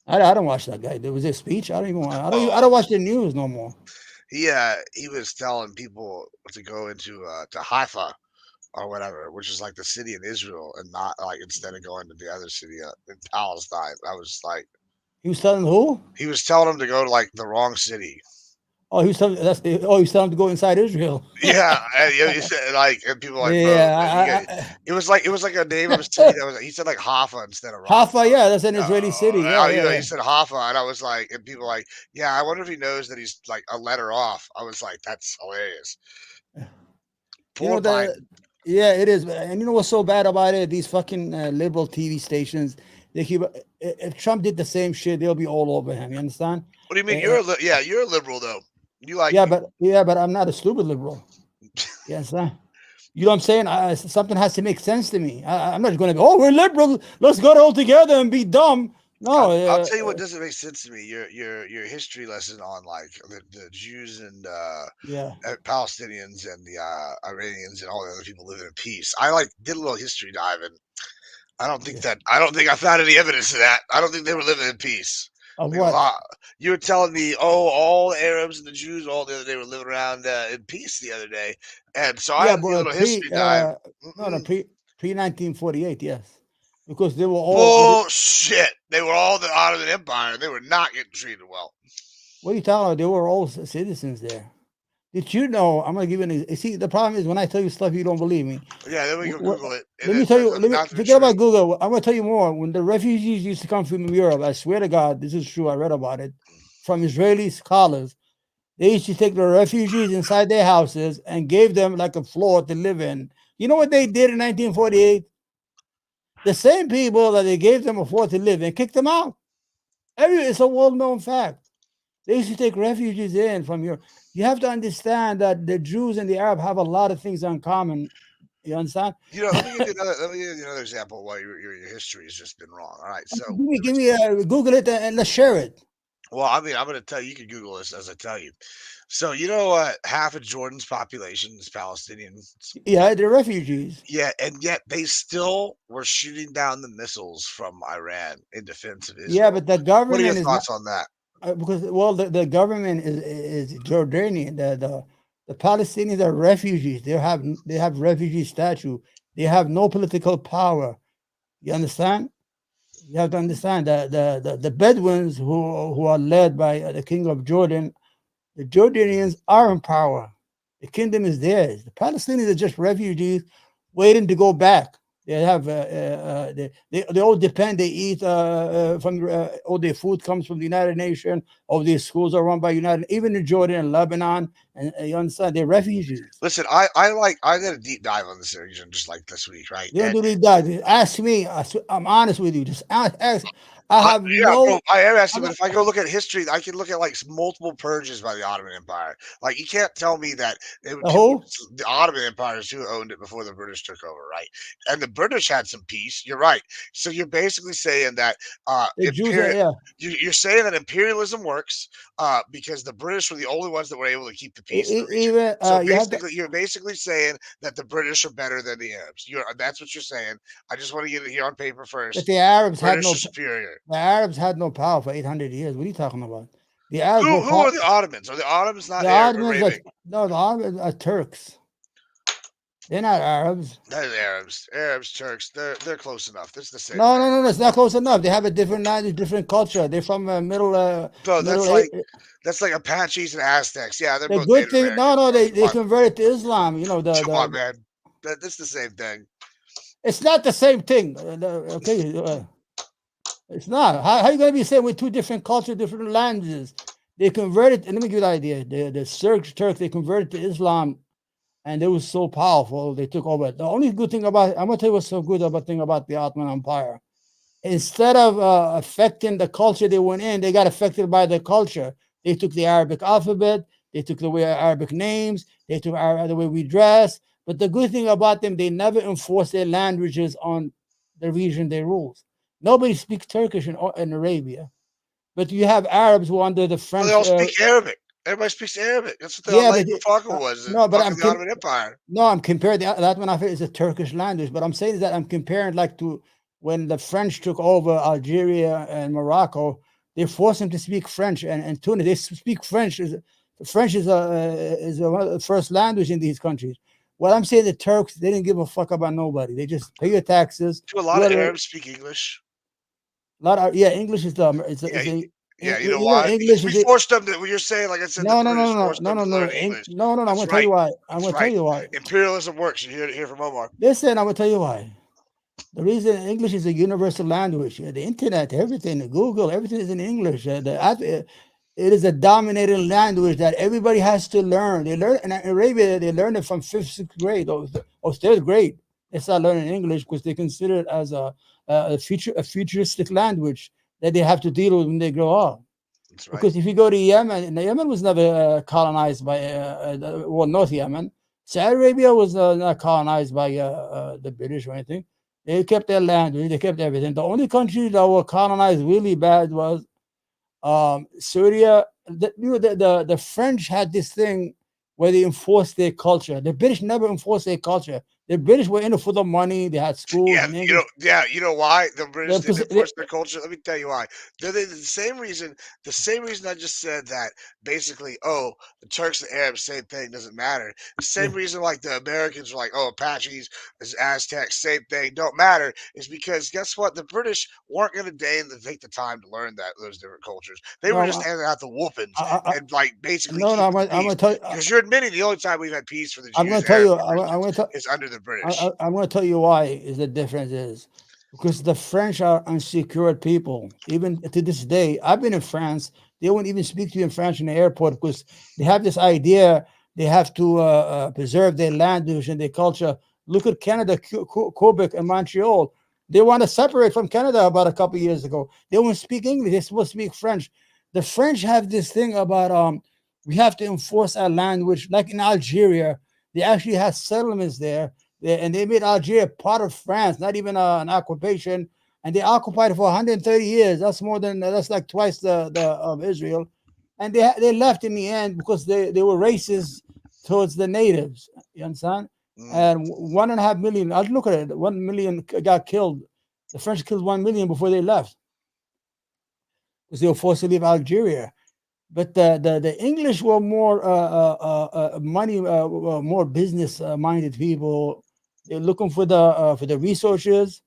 I don't watch that guy. There was a speech. I don't even. I Oh, don't watch the news no more. he was telling people to go into to Haifa or whatever, which is like the city in Israel, and not like instead of going to the other city in Palestine. I was like, He was telling who? he was telling them to go to like the wrong city. Oh, he was telling he was telling him to go inside Israel. Yeah, and, you know, he said like, and people were like, bro, you Yeah, get. It was like a name of a city that was. He said like Haifa instead of Haifa. Rafa. Yeah, that's an Israeli city. Yeah, You yeah, know, he yeah. said Hoffa, and I was like, and people were like, yeah, I wonder if he knows that he's like a letter off. I was like, that's hilarious. You Poor know the Biden. yeah, it is. And you know what's so bad about it? These fucking liberal TV stations. They keep. If Trump did the same shit, they'll be all over him. You understand? What do you mean? Uh, Yeah, you're a liberal though. You like yeah, but I'm not a stupid liberal. You understand? You know what I'm saying? Something has to make sense to me. I'm not going to be. Oh, we're liberal. Let's go all together and be dumb. No. I'll tell you what doesn't make sense to me. Your history lesson on like the Jews and Yeah. Palestinians and the Iranians and all the other people living in peace. I like did a little history dive and Yeah. I don't think I found any evidence of that. I don't think they were living in peace. Of Like a what? lot. You were telling me, oh, all the Arabs and the Jews all the other day were living around in peace the other day, and so I Yeah, had to do a but little history dive. no, Mm-mm. pre 1948. Yes, because they were all. Bullshit! They were all the Ottoman Empire, and they were not getting treated well. What are you talking about? They were all citizens there. Did you know? I'm gonna give you see, the problem is when I tell you stuff, you don't believe me. Yeah, then we go Google it, and Let me it tell turns you. out Let me not to be forget true. about Google. I'm gonna tell you more. When the refugees used to come from Europe, I swear to God, this is true. I read about it from Israeli scholars. They used to take the refugees inside their houses and gave them like a floor to live in. You know what they did in 1948? The same people that they gave them a floor to live in kicked them out. It's a well-known fact. They used to take refugees in from Europe. You have to understand that the Jews and the Arab have a lot of things in common You understand? Let me give you another. Let me give you another example why your history has just been wrong. All right, so Give me Google it and let's share it. well, I mean, I'm going to tell you. You can Google this as I tell you. So you know what? Half of Jordan's population is Palestinian. Yeah, they're refugees. Yeah, and yet they still were shooting down the missiles from Iran in defense of Yeah, Israel. but the What are your government is not thoughts on that? because well, the government is Jordanian. The Palestinians are refugees. They have refugee statute. They have no political power. You understand? You have to understand that the Bedouins who are led by the king of Jordan, the Jordanians are in power. The kingdom is theirs. The Palestinians are just refugees waiting to go back. They have they all depend. They eat from all their food comes from the United Nations. All these schools are run by United. Even in Jordan and Lebanon, and you understand they're refugees. Listen, I did a deep dive on this region just like this week, right? They don't And do these guys. Ask me. I'm honest with you. Just ask. I have yeah, bro, no. I am asking, I'm but not, if I go look at history, I can look at like multiple purges by the Ottoman Empire. Like you can't tell me that the whole. the Ottoman Empire is who owned it before the British took over, right? And the British had some peace. You're right. So you're basically saying that The Jews are yeah. you're saying that imperialism works because the British were the only ones that were able to keep the peace in the region. Even So you have to you're basically saying that the British are better than the Arabs. That's what you're saying. I just want to get it here on paper that first. the Arabs had British no are superior. the Arabs had no power for 800 years. What are you talking about? The Arabs were Who power. are the Ottomans? Are the Ottomans not The Ottomans are Arabic? no, the Ottomans are Turks. They're not Arabs. They're the Arabs. Arabs, Turks. They're close enough. It's the same No, thing. no, no, no. It's not close enough. They have a different language, different culture. They're from Bro, middle. that's like Apaches and Aztecs. Yeah, they're The both good Native thing, no, Americans, no, bro. they converted to Islam. You know Come on, the man. That's the same thing. it's not the same thing. Okay, it's not. How you gonna be saying with two different cultures, different languages? They converted. And let me give you the idea. The Turks they converted to Islam, and it was so powerful. They took over. The only good thing about I'm gonna tell you what's so good about thing about the Ottoman Empire. Instead of affecting the culture they went in, they got affected by the culture. They took the Arabic alphabet. They took the way Arabic names. They took the way we dress. But the good thing about them, they never enforced their languages on the region they ruled. Nobody speaks Turkish in Arabia, but you have Arabs who are under the Well, they French. all speak Arabic. Everybody speaks Arabic. That's what the Yeah, but Almighty Mufaqa was in no, but fucking the Ottoman Empire. no, I'm comparing that one. I feel is a Turkish language, but I'm saying that I'm comparing like to when the French took over Algeria and Morocco. They forced them to speak French and Tunis. They speak French. French is one of the first language in these countries. What I'm saying, the Turks they didn't give a fuck about nobody. They just pay your taxes. Do a lot of Arabs speak English? Lot of yeah. English is the Yeah, you know you know why? Because English we is it. forced them to. What you're saying, like I said, the No, no, British no, no, forced no, them no, to no, learn no. English. No, no, no. I'm That's gonna tell you right. why. I'm That's gonna tell right. you why. Imperialism works. You hear from Omar. Listen, I'm gonna tell you why. The reason English is a universal language. The internet, everything, Google, everything is in English. It is a dominating language that everybody has to learn. They learn in Arabia. They learn it from fifth, sixth grade or third grade. They start learning English because they consider it as a futuristic language that they have to deal with when they grow up. That's right. Because if you go to Yemen, and Yemen was never colonized by well, North Yemen. Saudi Arabia was not colonized by the British or anything. They kept their language, they kept everything. The only country that were colonized really bad was Syria. The French had this thing where they enforced their culture. The British never enforced their culture. The British were in it for the money. They had schools Yeah, in English. you know why the British didn't Because enforce their culture? Let me tell you why. They're the same reason. The same reason I just said that. Basically, oh, the Turks and Arabs, same thing, doesn't matter. The same reason, like the Americans are like, oh, Apaches, Aztecs, same thing, don't matter. Is because guess what? The British weren't going to deign to take the time to learn those different cultures. They were just no, handing out the whoopings I, and like basically no, no, keeping the I'm peace. gonna tell you. Because you're admitting the only time we've had peace for the I'm Jews, gonna tell Arabs, you. and I'm Christians gonna tell. is under the British. I'm going to tell you why is the difference is because the French are unsecured people. Even to this day, I've been in France. They won't even speak to you in French in the airport because they have this idea they have to preserve their language and their culture. Look at Canada, Quebec, and Montreal. They want to separate from Canada about a couple of years ago. They won't speak English. They're supposed to speak French. The French have this thing about we have to enforce our language. Like in Algeria, they actually have settlements there And they made Algeria part of France, not even an occupation. And they occupied it for 130 years. That's more than that's like twice the of Israel. And they left in the end because they were racist towards the natives. You understand? Mm. And 1.5 million. I look at it. 1 million got killed. The French killed 1 million before they left because they were forced to leave Algeria. But the English were more money, more business minded people. They're looking for the resources.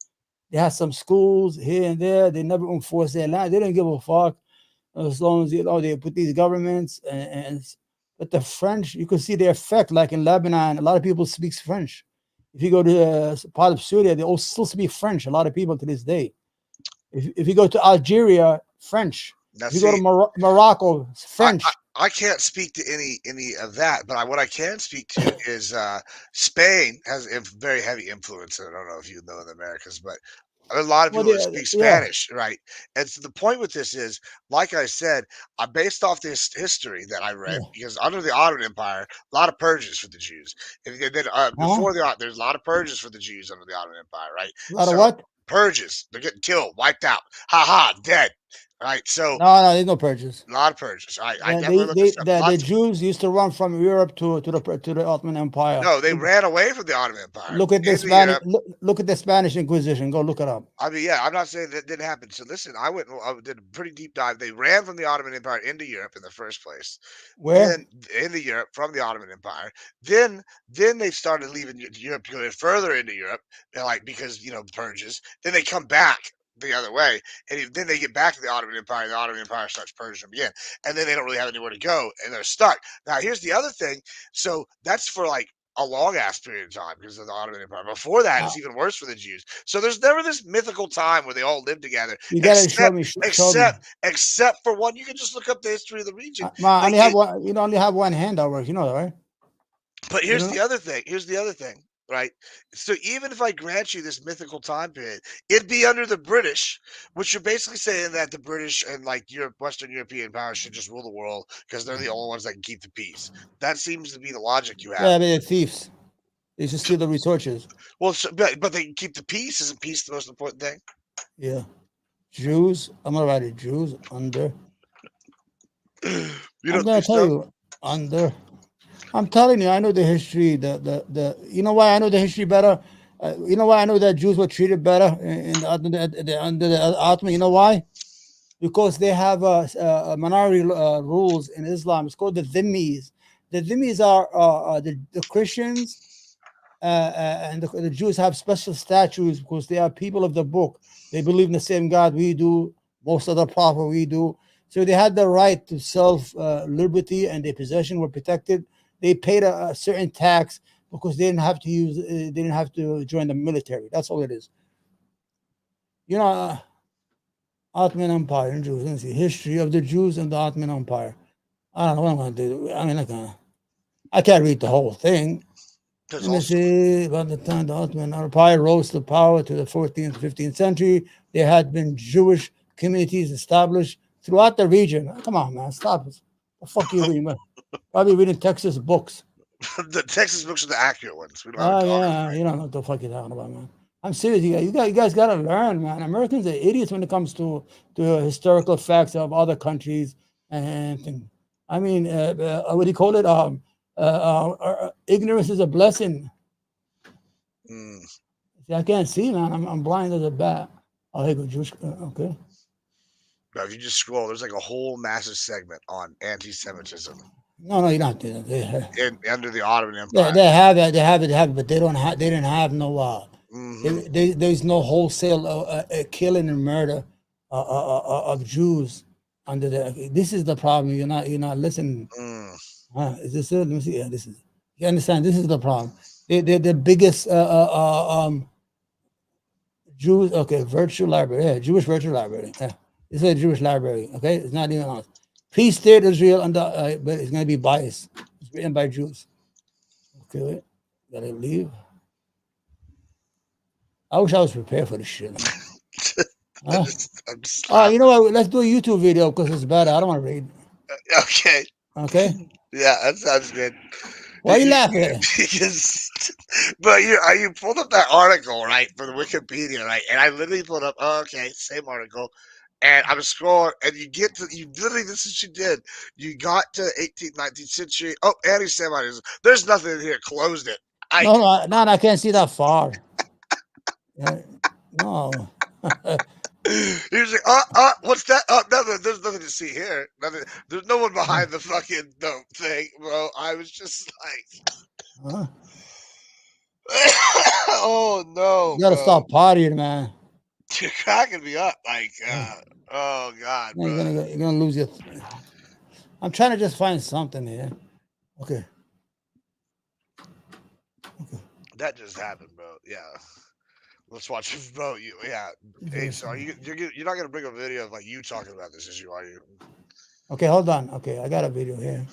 They had some schools here and there. They never enforced their land. They didn't give a fuck as long as they put these governments but the French, you can see the effect. Like in Lebanon, a lot of people speak French. If you go to part of Syria, they all still speak French. A lot of people to this day. If you go to Algeria, French. Now, If you go to see, Morocco, I, French. I can't speak to any of that, but what I can speak to is Spain has a very heavy influence. I don't know if you know in the Americas, but a lot of Well, people that speak yeah. Spanish, right? And so the point with this is, like I said, I based off this history that I read Yeah. because under the Ottoman Empire, a lot of purges for the Jews. And then Huh? before there's a lot of purges for the Jews under the Ottoman Empire, right? A lot of So what? purges, they're getting killed, wiped out, ha ha, dead, right? So No, there's no purchase. a lot of purges. I Yeah, definitely looked this up. the Lots of Jews used to run from Europe to the Ottoman Empire. no, they ran away from the Ottoman Empire Look at the into Spanish. Europe. Look at the Spanish Inquisition. Go look it up. I mean, yeah, I'm not saying that didn't happen. So listen, I did a pretty deep dive. They ran from the Ottoman Empire into Europe in the first place. Where? Then into Europe from the Ottoman Empire. Then they started leaving Europe, going further into Europe, like because purges. Then they come back the other way, and then they get back to the Ottoman Empire. And the Ottoman Empire starts purging them again, and then they don't really have anywhere to go, and they're stuck. Now, here's the other thing. So that's for like a long ass period of time because of the Ottoman Empire. Before that, Uh, it's even worse for the Jews. So there's never this mythical time where they all live together, you gotta show except me. Show me. except for one. You can just look up the history of the region. Ma, I Like only have it, one. You only have one hand at work. You know that, right? but You here's know. the other thing. Here's the other thing, right? So even if I grant you this mythical time period, it'd be under the British, which you're basically saying that the British and like Europe, Western European powers should just rule the world because they're the only ones that can keep the peace. That seems to be the logic you have. Yeah, but they're thieves. They just steal the resources. Well, but they can keep the peace. Isn't peace the most important thing? Yeah. Jews. I'm gonna write it. Jews under. You I'm don't gonna think tell so? you under. I'm telling you, I know the history. The you know why I know the history better. You know why I know that Jews were treated better under the Ottoman. You know why? Because they have minority rules in Islam. It's called the dhimmis. The dhimmis are the Christians and the Jews have special statues because they are people of the book. They believe in the same God we do, most of the prophet we do. So they had the right to self liberty, and their possession were protected. They paid a certain tax because they didn't have to they didn't have to join the military. That's all it is. You know, Ottoman Empire and Jews. Let's see, history of the Jews and the Ottoman Empire. I don't know what I'm going to do. I mean, I can't read the whole thing. Because Let me also, see. By the time the Ottoman Empire rose to power to the 14th, 15th century, there had been Jewish communities established throughout the region. Come on, man, stop it. The fuck you reading? Probably reading Texas books. the Texas books are the accurate ones. We don't have to Oh talk about yeah, right. you don't know what the fuck you're talking about, man. I'm serious. You guys got to learn, man. Americans are idiots when it comes to historical facts of other countries and things. I mean, what do you call it? Ignorance is a blessing. Mm. See, I can't see, man. I'm blind as a bat. Oh, here go Jewish. Okay. Now, if you just scroll, there's like a whole massive segment on anti-Semitism No, you don't have to. under the Ottoman They, Empire. they have it. They have it, but they don't have. They didn't have no. Hmm. There's no wholesale killing and murder of Jews under the. This is the problem. You're not listening. Mm. Is this it? Let me see. Yeah, this is. You understand? This is the problem. They're the biggest Jews. Okay, virtual library. Yeah, Jewish virtual library. Yeah, it's a Jewish library. Okay, it's not even honest. Peace state Israel under, but it's gonna be biased. It's written by Jews. Okay, wait. Gotta leave. I wish I was prepared for this shit. Huh? I'm just Oh, you laughing. know what? Let's do a YouTube video because it's better. I don't want to read. Okay. Okay. Yeah, that sounds good. Why are you laughing? Because, but you pulled up that article, right, for the Wikipedia, right? And I literally pulled up, oh, okay, same article. And I'm scrolling, and you literally, this is what you did. You got to 18th, 19th century. Oh, anti-Semitism. There's nothing in here. Closed it. No, I can't see that far. No. He's like, what's that? Oh, nothing. There's nothing to see here. Nothing. There's no one behind the fucking thing, bro. I was just like, Huh? oh no, You gotta bro. stop partying, man. You're cracking me up, like, oh god, No, bro. you're gonna lose your. I'm trying to just find something here. Okay. That just happened, bro. Yeah. Let's watch it, bro. Hey, so you're not gonna bring a video of like you talking about this issue, are you? Okay, hold on. Okay, I got a video here.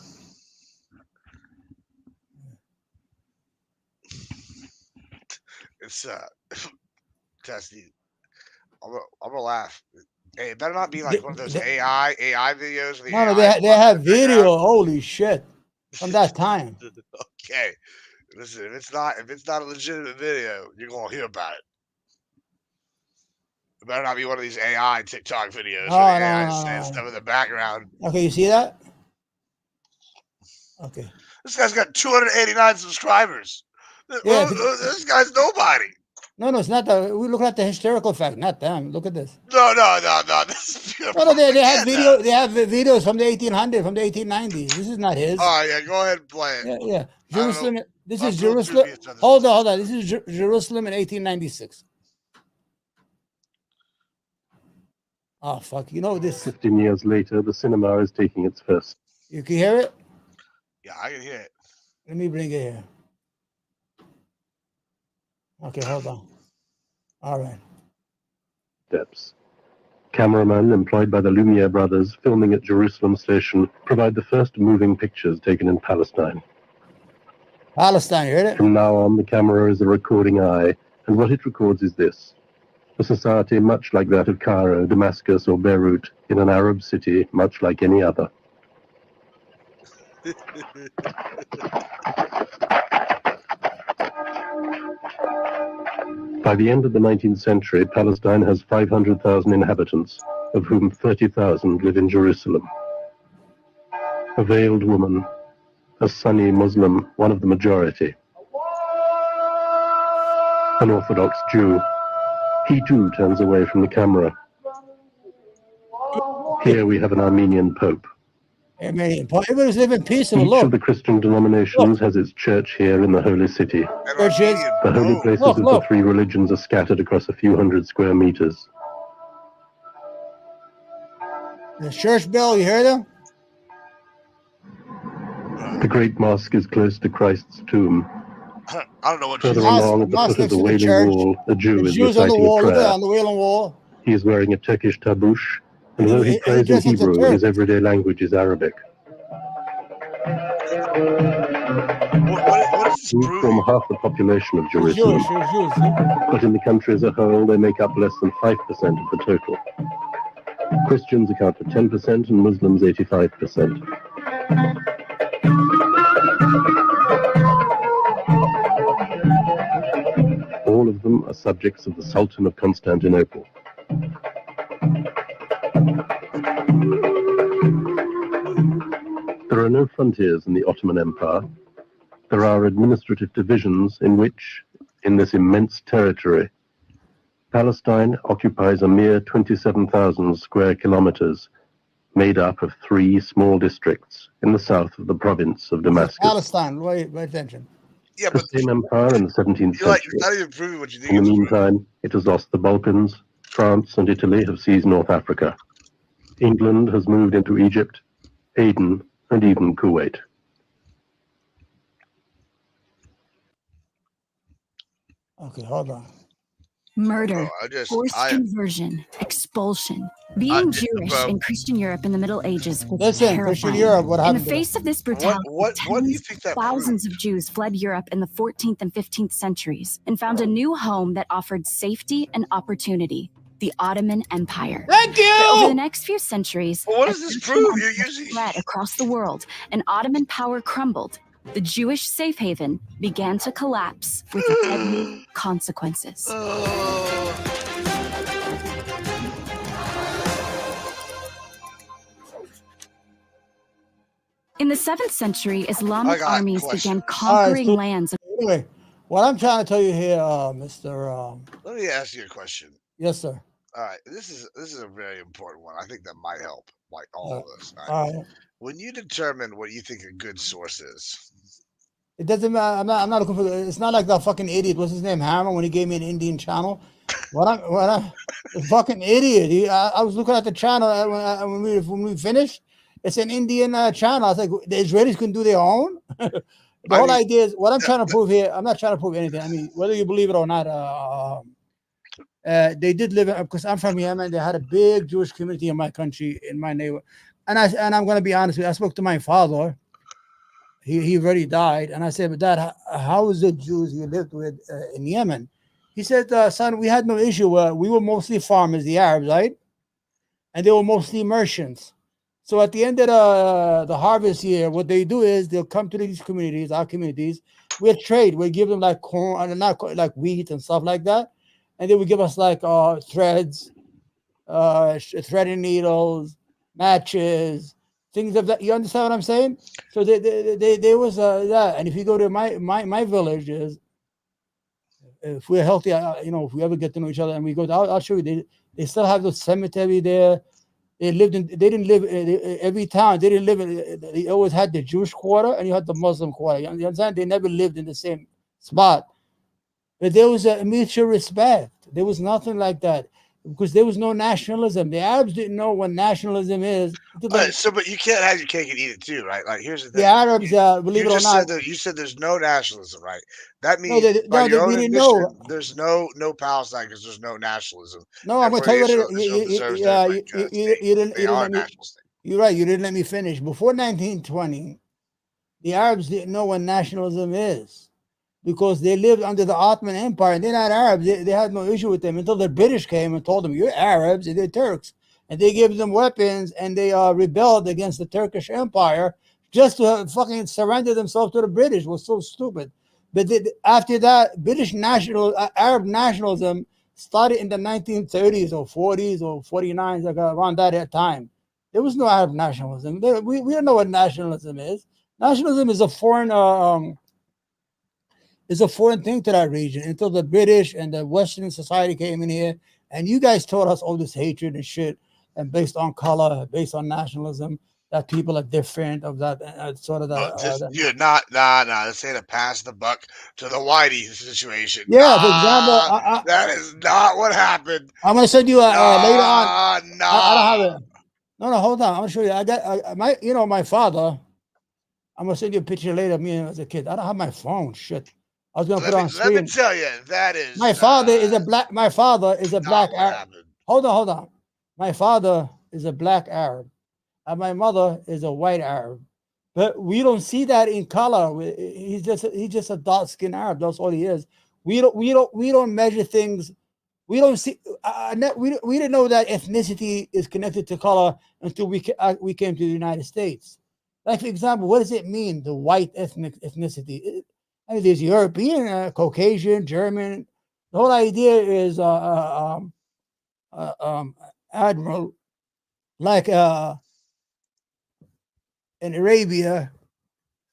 It's testy. I'm gonna laugh. Hey, it better not be like one of those AI videos. No, they have video. Holy shit! From that time. Okay, listen. If it's not a legitimate video, you're gonna hear about it. It better not be one of these AI TikTok videos No, where the no, AI no, is saying no. stuff in the background. Okay, you see that? Okay. This guy's got 289 subscribers. Yeah, This guy's nobody. No, it's not that. We look at the historical fact, not them. Look at this. No. This is pure No, they have propaganda. They have videos from the 1800s, from the 1890s. This is not his. All right, yeah, go ahead and play it. Yeah. Jerusalem. This is real Jerusalem. dubious on this. Hold on. This is Jerusalem in 1896. Oh fuck! You know this. 15 years later, the cinema is taking its first. You can hear it? Yeah, I can hear it. Let me bring it here. Okay, hold on. All right. Steps. Cameramen employed by the Lumiere brothers filming at Jerusalem Station provide the first moving pictures taken in Palestine. Palestine, you heard it? From now on, the camera is a recording eye, and what it records is this: a society much like that of Cairo, Damascus, or Beirut, in an Arab city much like any other. By the end of the 19th century, Palestine has 500,000 inhabitants, of whom 30,000 live in Jerusalem. A veiled woman, a Sunni Muslim, one of the majority. An Orthodox Jew. He too turns away from the camera. Here we have an Armenian Pope. Everybody's living peaceful. Each Look. of the Christian denominations has its church here in the Holy City. The holy places of the three religions are scattered across a few hundred square meters. The church bell, you hear them? The Great Mosque is close to Christ's tomb. I don't know what Further along at the foot of the Wailing Wall, a Jew is reciting a prayer. On the Wailing Wall. He is wearing a Turkish tabush, and though he prays in Hebrew, his everyday language is Arabic. What is this Jews form half the population of Jerusalem, but in the country as a whole, they make up less than 5% of the total. Christians account for 10% and Muslims 85%. All of them are subjects of the Sultan of Constantinople. There are no frontiers in the Ottoman Empire. There are administrative divisions in which, in this immense territory, Palestine occupies a mere 27,000 square kilometers, made up of 3 small districts in the south of the province of Damascus. Palestine, wait attention. Yeah, the same empire in the 17th century. You're not even proving what you think. In the meantime, it has lost the Balkans. France and Italy have seized North Africa. England has moved into Egypt, Aden, and even Kuwait. Okay, hold on. Murder, forced conversion, expulsion. Being Jewish in Christian Europe in the Middle Ages was terrifying. Christian Europe, what happened? In the face of this brutality, thousands of Jews fled Europe in the 14th and 15th centuries and found a new home that offered safety and opportunity: the Ottoman Empire. Thank you! But over the next few centuries, what does this prove? You're using spread across the world, and Ottoman power crumbled, The Jewish safe haven began to collapse with deadly consequences. In the 7th century, Islamic armies began conquering lands. Anyway, what I'm trying to tell you here, Mr. Let me ask you a question. Yes, sir. All right, this is a very important one. I think that might help, like all of us. All right. When you determine what you think a good source is, it doesn't matter. I'm not looking for. It's not like the fucking idiot. What's his name? Hammer, when he gave me an Indian channel. The fucking idiot. I was looking at the channel when we finished. It's an Indian channel. I was like, the Israelis can do their own. The whole idea is what I'm trying to prove here. I'm not trying to prove anything. I mean, whether you believe it or not, they did live, because I'm from Yemen. They had a big Jewish community in my country, in my neighborhood. And I'm going to be honest with you. I spoke to my father. He already died. And I said, but Dad, how is the Jews you lived with in Yemen? He said, son, we had no issue. We were mostly farmers, the Arabs, right? And they were mostly merchants. So at the end of the harvest year, what they do is they'll come to these communities, our communities. We'll trade. We'll give them like corn, and not like wheat and stuff like that. And they would give us like threads, threading needles, matches, things of that. You understand what I'm saying? So there was that. And if you go to my villages, if we're healthy, if we ever get to know each other and we go, I'll show you. They still have the cemetery there. They didn't live every town. They didn't live in. They always had the Jewish quarter and you had the Muslim quarter. You understand? They never lived in the same spot. But there was a mutual respect. There was nothing like that because there was no nationalism. The Arabs didn't know what nationalism is. But you can't have your cake and eat it too, right? Like here's the thing. The Arabs, believe it or not, you said there's no nationalism, right? That means by your own admission, there's no Palestine because there's no nationalism. No, I'm going to tell you what you're right. You didn't let me finish. Before 1920, the Arabs didn't know what nationalism is because they lived under the Ottoman Empire and they're not Arabs. They had no issue with them until the British came and told them, you're Arabs and they're Turks. And they gave them weapons and they rebelled against the Turkish Empire just to fucking surrender themselves to the British. It was so stupid. But after that, Arab nationalism started in the 1930s or 40s or 49s, like around that time. There was no Arab nationalism. We don't know what nationalism is. Nationalism is a foreign thing to that region until the British and the Western society came in here. And you guys taught us all this hatred and shit, and based on color, based on nationalism, that people are different of that sort of that. You're not, this ain't a pass the buck to the Whitey situation. Yeah, for example, that is not what happened. I'm gonna send you later on. No, I don't have it. No, hold on. I'm gonna show you. I got my father. I'm gonna send you a picture later of me as a kid. I don't have my phone. Shit. I was gonna put it on screen. Let me tell you, that is my father is a black. My father is a black Arab. Hold on. My father is a black Arab, and my mother is a white Arab. But we don't see that in color. He's just a dark skinned Arab. That's all he is. We don't measure things. We don't see. We didn't know that ethnicity is connected to color until we came to the United States. Like, for example, what does it mean, the white ethnicity? I mean, there's European, Caucasian, German. The whole idea is Admiral, like in Arabia.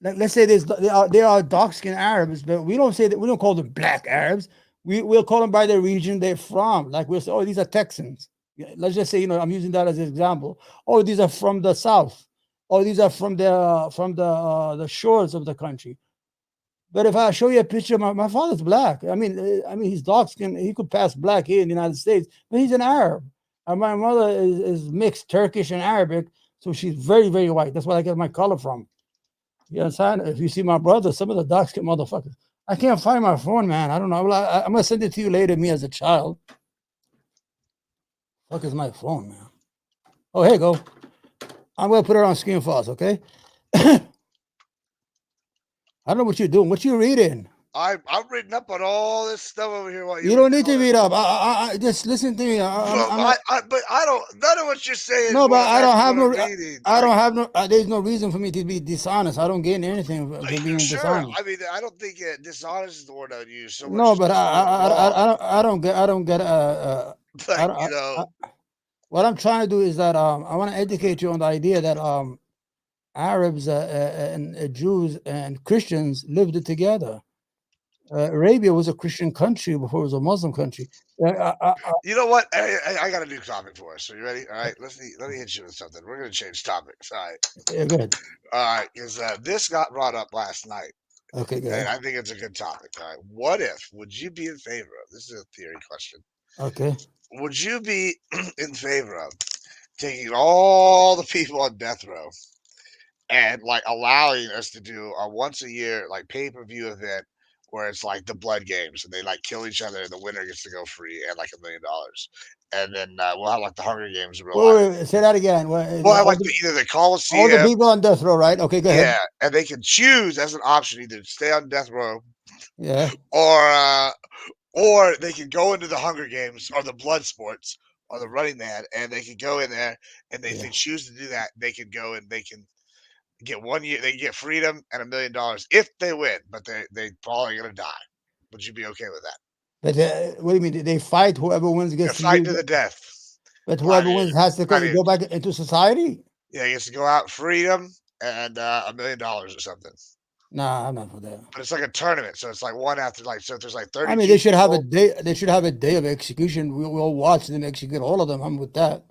Let's say there are dark-skinned Arabs, but we don't say that. We don't call them black Arabs. We'll call them by the region they're from. Like we'll say, oh, these are Texans. Let's just say, I'm using that as an example. Oh, these are from the South. Oh, these are from the shores of the country. But if I show you a picture, my father's black. I mean, he's dark skinned. He could pass black here in the United States, but he's an Arab. And my mother is mixed Turkish and Arabic, so she's very, very white. That's where I get my color from. You understand? If you see my brother, some of the dark skinned motherfuckers. I can't find my phone, man. I don't know. I'm gonna send it to you later. Me as a child. Fuck is my phone, man? Oh, here you go. I'm gonna put it on screen for us, okay? I don't know what you're doing. What you reading? I'm reading up on all this stuff over here. While You were don't need to telling read up. I just listen to me. but I don't. None of what you're saying is No, what but I'm I don't actually have what I'm no. reading. I don't have no. There's no reason for me to be dishonest. I don't gain anything for being Sure. dishonest. I mean, I don't think dishonest is the word I would use so much No, as but just wrong. I don't get. I don't get. Like, What I'm trying to do is that I want to educate you on the idea that Arabs and Jews and Christians lived together. Arabia was a Christian country before it was a Muslim country. you know what? I got a new topic for us. Are you ready? All right, let me hit you with something. We're gonna change topics. All right. Yeah, go ahead. All right, because this got brought up last night, Okay, go and ahead. I think it's a good topic. All right, what if? Would you be in favor of? This is a theory question. Okay. Would you be in favor of taking all the people on death row and like allowing us to do a once a year like pay-per-view event where it's like the blood games and they like kill each other and the winner gets to go free and like $1 million, and then we'll have like the Hunger Games in real life. Wait, say that again. We'll have like either the all the Coliseum, people on death row, right? Okay, go ahead. yeah, and they can choose as an option either to stay on death row Yeah. or they can go into the Hunger Games or the blood sports or the Running Man, and they can go in there, and if they choose to do that, they can go and they can get 1 year, they can get freedom and $1 million if they win, but they probably gonna die. Would you be okay with that? But what do you mean? They fight. Whoever wins They're gets to fighting leave. to the death. But whoever wins has to go back into society. Yeah, he gets to go out freedom and $1 million or something. Nah, I'm not for that. But it's like a tournament, so it's like one after like so. If there's like 30. I mean, they should have a day. They should have a day of execution. We'll watch them execute all of them. I'm with that.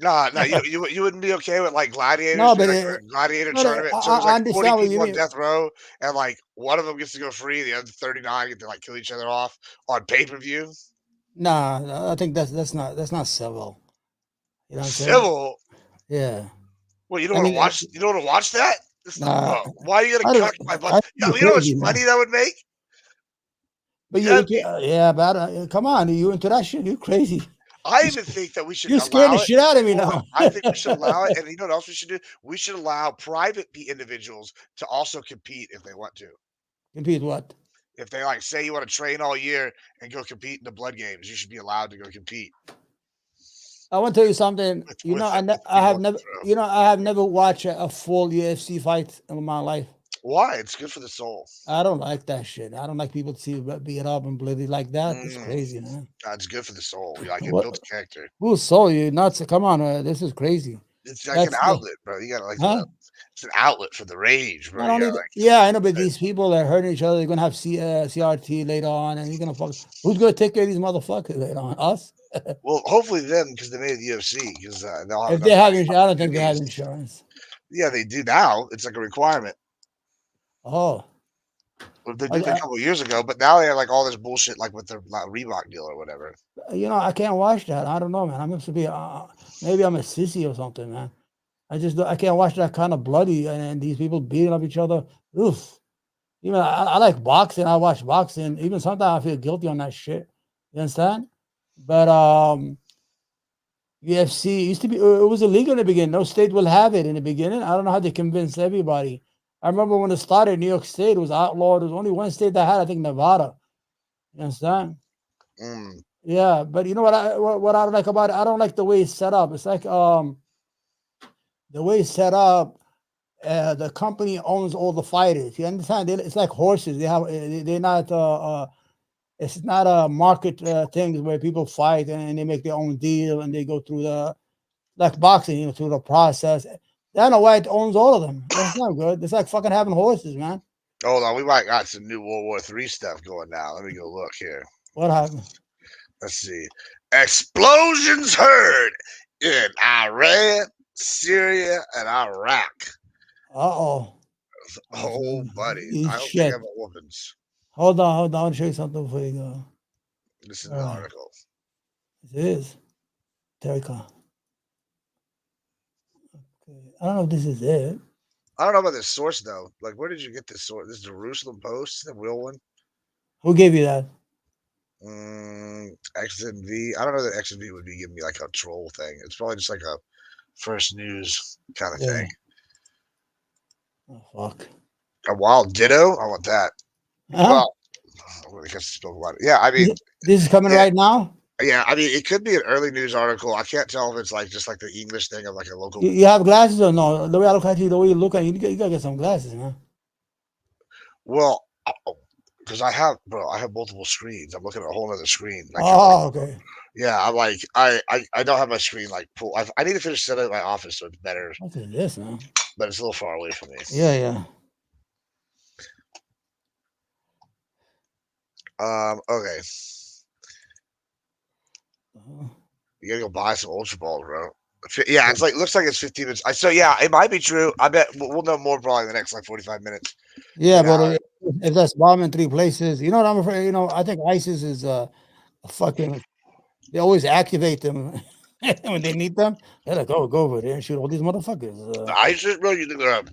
No, you wouldn't be okay with like gladiators, No, but like a gladiator tournament. So there's I like 40 understand what you people on mean. death row, and like one of them gets to go free, the other 39 get to like kill each other off on pay-per-view. Nah, I think that's not civil. You know what I'm saying? Civil. Yeah. Well, you don't want to watch. You don't want to watch that. Nah, why are you gonna cock my butt? You know how much money that would make? But but come on, you into that shit? You crazy? I even think that we should. You're scaring the shit out of me now. I think we should allow it, and you know what else we should do? We should allow private individuals to also compete if they want to. Compete what? If they like say you want to train all year and go compete in the blood games, you should be allowed to go compete. I want to tell you something. I have never watched a full UFC fight in my life. Why? It's good for the soul. I don't like that shit. I don't like people to see beat up and bloody like that. It's crazy, man. It's good for the soul. Like it builds character. Who's soul? You nuts? Come on, this is crazy. It's like an outlet, bro. You gotta like. It's an outlet for the rage, bro. Yeah, I know, but these people are hurting each other. They're gonna have CRT later on, and you're gonna fuck. Who's gonna take care of these motherfuckers later on? Us? Well, hopefully them, because they made the UFC. Because they'll have. If they have insurance, I don't think they have insurance. Yeah, they do now. It's like a requirement. Oh. Well, they did it a couple of years ago, but now they have like all this bullshit, like with their Reebok deal or whatever. I can't watch that. I don't know, man. I'm supposed to be. Maybe I'm a sissy or something, man. I can't watch that kind of bloody and these people beating up each other. Oof. Even I like boxing. I watch boxing. Even sometimes I feel guilty on that shit. You understand? But UFC used to be. It was illegal in the beginning. No state will have it in the beginning. I don't know how they convince everybody. I remember when it started, New York State was outlawed. There was only one state that had, I think, Nevada. You understand? Yeah, but you know what I don't like about it? I don't like the way it's set up. It's like the way it's set up. The company owns all the fighters. You understand? It's like horses. They're not. It's not a market thing where people fight and they make their own deal and they go through like boxing, through the process. Dana White owns all of them. That's not good. It's like fucking having horses, man. Hold on, we might got some new World War III stuff going now. Let me go look here. What happened? Let's see. Explosions heard in Iran, Syria, and Iraq. Oh, buddy. I don't think I have a weapons. Hold on. I'll show you something before you go. This is the article. It is. Terrica. I don't know if this is it. I don't know about this source though. Like, where did you get this source? This is Jerusalem Post, the real one. Who gave you that? XNV. I don't know that XNV would be giving me like a troll thing. It's probably just like a first news kind of thing. Oh fuck. A wild ditto. I want that. Huh? Yeah, I mean, this is coming right now. Yeah, I mean, it could be an early news article. I can't tell if it's like just like the English thing of like a local. You have glasses or no? The way I look at you, the way you look at you, you gotta get some glasses, man. Well, because I have multiple screens. I'm looking at a whole other screen. Okay. Yeah, I'm like I don't have my screen like pull. I need to finish setting up my office so it's better. What is this, man? But it's a little far away from me. Yeah. Okay. You gotta go buy some Ultra Balls, bro. Yeah, it's like looks like it's 15 minutes. So yeah, it might be true. I bet we'll know more probably in the next like 45 minutes. Yeah, but if that's bombing 3 places, you know what I'm afraid. You know, I think ISIS is a fucking. They always activate them when they need them. They're like, go over there and shoot all these motherfuckers. ISIS, bro, you think they're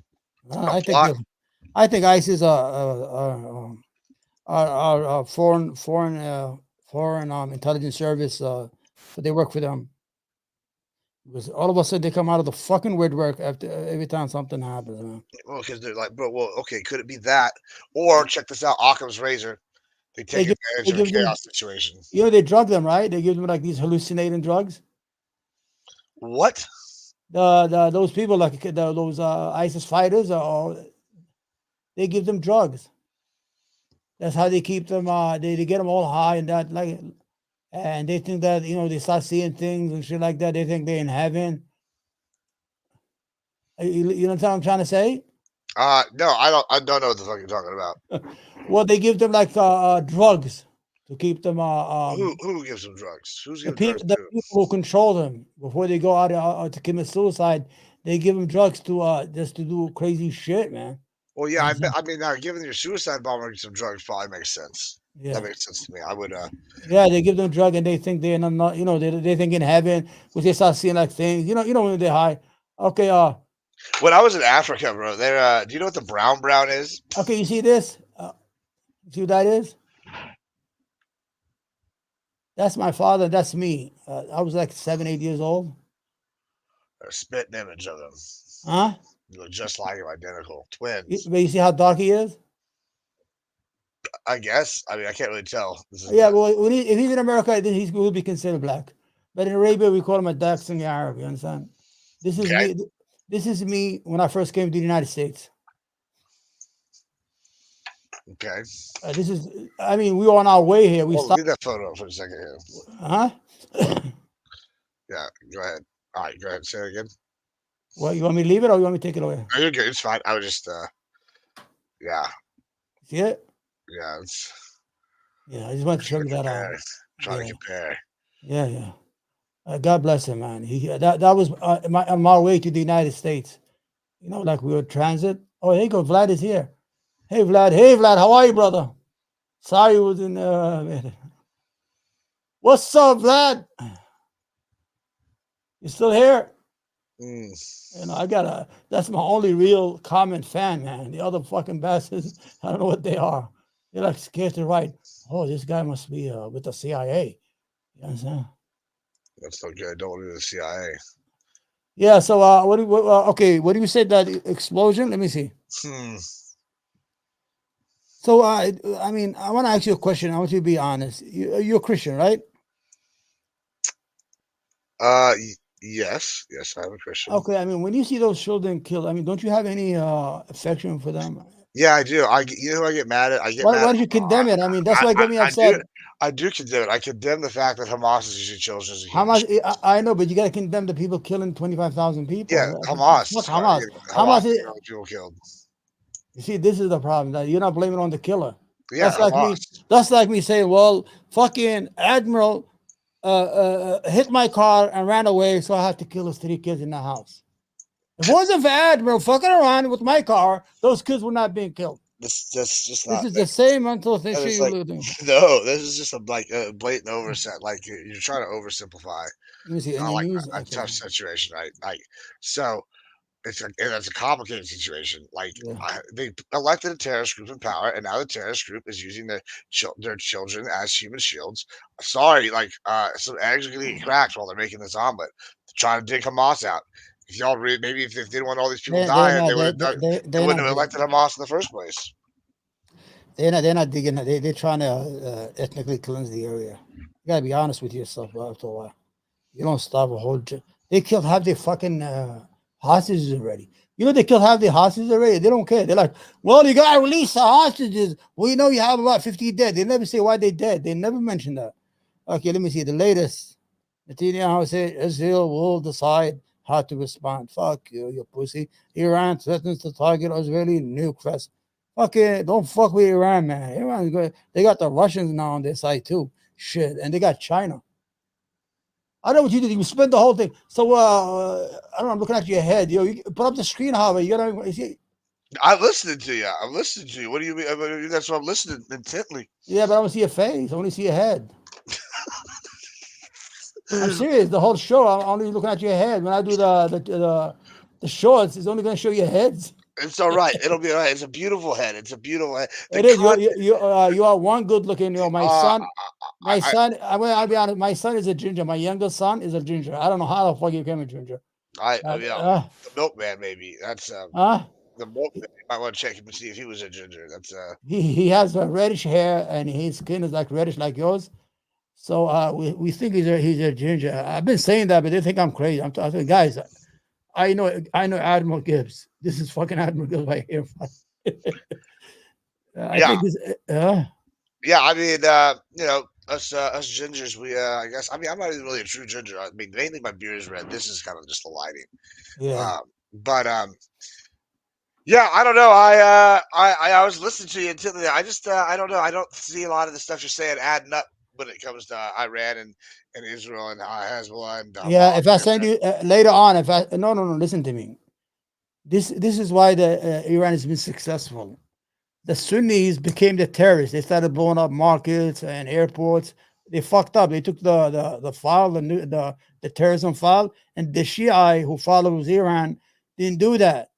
I think ISIS are foreign intelligence service. But they work for them. Because all of a sudden they come out of the fucking woodwork after every time something happens, man. Well, because they're like, bro, well, okay, could it be that? Or check this out, Occam's razor. They take advantage of a chaos situation. You know, they drug them, right? They give them like these hallucinating drugs. What? Those people like those ISIS fighters they give them drugs. That's how they keep them. They get them all high and that like. And they think that, you know, they start seeing things and shit like that. They think they're in heaven. You know what I'm trying to say? No, I don't know what the fuck you're talking about. Well, they give them like drugs to keep them. Who gives them drugs? Who's giving drugs to? The people who control them before they go out to commit suicide, they give them drugs to just to do crazy shit, man. Well, yeah, I mean, now giving your suicide bomber some drugs probably makes sense. Yeah. That makes sense to me. I would. Yeah, they give them drug and they think they're not. You know, they think in heaven, which they start seeing like things. You know when they're high. Okay. When I was in Africa, bro, there. Do you know what the brown is? Okay, you see this? See what that is? That's my father. That's me. I was like 7, 8 years old. A spitting image of them. Huh? You look just like him, identical twins. But you see how dark he is? I guess. I mean, I can't really tell. Yeah, well, if he's in America, then he will be considered black. But in Arabia, we call him a dark-skinned Arab. You understand? This is me. This is me when I first came to the United States. Okay. This is. I mean, we were on our way here. We leave that photo for a second here. Huh? Yeah. Go ahead. All right. Go ahead. Say it again. What, you want me to leave it or you want me to take it away? No, you're good. It's fine. I was just. Yeah. See it? Yeah. I just want to show you that out. Trying to compare. Yeah. God bless him, man. That was on my way to the United States. You know, like we were transit. Oh, there you go. Vlad is here. Hey, Vlad. How are you, brother? Sorry, you was in. What's up, Vlad? You still here? You know, that's my only real comment fan, man. The other fucking bastards, I don't know what they are. They're like scared to write. Oh, this guy must be with the CIA. You understand? That's so good. Don't do the CIA. Yeah. So, what do you say that explosion? Let me see. So, I mean, I want to ask you a question. I want you to be honest. You're a Christian, right? Yes, I'm a Christian. Okay, I mean, when you see those children killed, I mean, don't you have any affection for them? Yeah, I do. You know who I get mad at? Why don't you condemn it? I mean, that's why it got me upset. I do condemn it. I condemn the fact that Hamas is using children as a Hamas, I know, but you got to condemn the people killing 25,000 people. Yeah, Hamas. Hamas is people killed. You see, this is the problem. That you're not blaming on the killer. Yeah, that's like me saying, well, fucking Admiral hit my car and ran away, so I have to kill those 3 kids in the house. If it wasn't for Admiral fucking around with my car, those kids were not being killed. This is the same mental thing. No, this is just a blatant overset. Like you're trying to oversimplify. Let me see. A tough situation, right? Like so. It's a complicated situation. Like they elected a terrorist group in power, and now the terrorist group is using their children as human shields. Sorry, like some eggs are gonna get cracked while they're making this omelet, trying to dig Hamas out. If y'all maybe if they didn't want all these people dying, they wouldn't have elected Hamas in the first place. They're not digging. They're trying to ethnically cleanse the area. You gotta be honest with yourself, bro. After a while, you don't stop a whole. They killed half their fucking hostages already. You know they killed half their hostages already. They don't care. They're like, well, you gotta release the hostages. We know you have about 50 dead. They never say why they dead. They never mention that. Okay, let me see the latest. Netanyahu said Israel will decide how to respond. Fuck you, you pussy. Iran threatens to target Israeli nuke vessel. Okay, don't fuck with Iran, man. Iran's good. They got the Russians now on their side too. Shit, and they got China. I know what you did. You spent the whole thing. So I don't know. I'm looking at your head. You put up the screen, however. You gotta see. I'm listening to you. I'm listening to you. What do you mean? I mean, that's what I'm listening intently. Yeah, but I don't see your face. I only see your head. I'm serious. The whole show, I'm only looking at your head. When I do the shorts, it's only going to show your heads. It's all right. It'll be all right. It's a beautiful head. It's a beautiful head. It is. You are one good looking. You know, my son. I'll be honest. My son is a ginger. My youngest son is a ginger. I don't know how the fuck you became a ginger. The milkman maybe. That's the milkman. You might want to check him and see if he was a ginger. That's He has a reddish hair and his skin is like reddish like yours. So we think he's a ginger. I've been saying that, but they think I'm crazy. I'm saying, guys, I know Admiral Gibbs. This is fucking Admiral Gibbs right here. I mean, you know, us gingers, we I guess. I mean, I'm not even really a true ginger. I mean, mainly my beard is red. This is kind of just the lighting. Yeah. Yeah, I don't know. I was listening to you intently. I just I don't know. I don't see a lot of the stuff you're saying adding up when it comes to Iran and Israel and Hezbollah and yeah. If I send you later on, if I no, listen to me. This is why the Iran has been successful. The Sunnis became the terrorists. They started blowing up markets and airports. They fucked up. They took the file, the terrorism file, and the Shia who follows Iran didn't do that.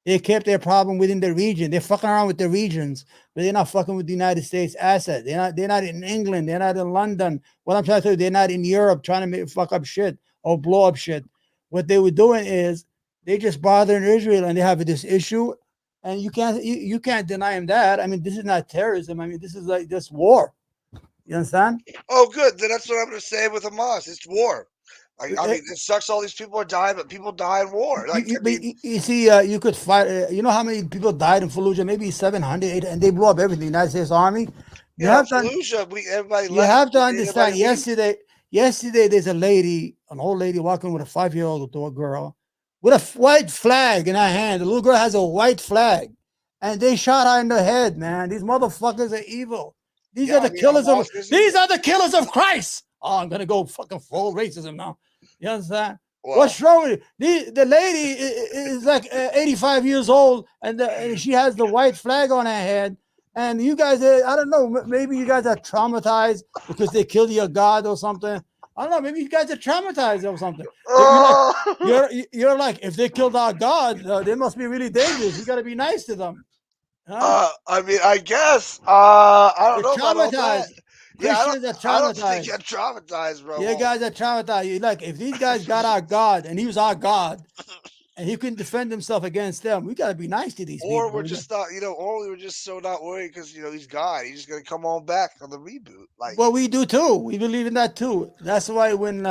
They kept their problem within the region. They're fucking around with the regions, but they're not fucking with the United States assets. They're not in England. They're not in London. What I'm trying to tell you, they're not in Europe trying to fuck up shit or blow up shit. What they were doing is they just bothering Israel and they have this issue, and you can't deny them that. I mean, this is not terrorism. I mean, this is like this war. You understand? Oh, good. Then that's what I'm going to say with Hamas. It's war. I mean, it sucks. All these people are dying, but people die in war. Like, you see, you could fight. You know how many people died in Fallujah? Maybe 700, 800, and they blew up everything. The United States Army. You have to understand. Yesterday, there's a lady, an old lady, walking with a 5-year-old girl, with a white flag in her hand. The little girl has a white flag, and they shot her in the head. Man, these motherfuckers are evil. These are the killers of. These are the killers of Christ. Oh, I'm gonna go fucking full racism now. You understand? Wow. What's wrong with it? The lady is like 85 years old, and she has the white flag on her head. And you guys, I don't know, maybe you guys are traumatized because they killed your God or something. I don't know, maybe you guys are traumatized or something. You're like, if they killed our God, they must be really dangerous. You got to be nice to them. Huh? I mean, I guess. I don't know about all that. Christians are traumatized. I don't think you're traumatized, bro. You guys are traumatized. You're like, if these guys got our God and he was our God and he couldn't defend himself against them, we got to be nice to these people. Or we're just not, or we were just so not worried because, he's God. He's just going to come on back on the reboot. Like, well, we do too. We believe in that too. That's why when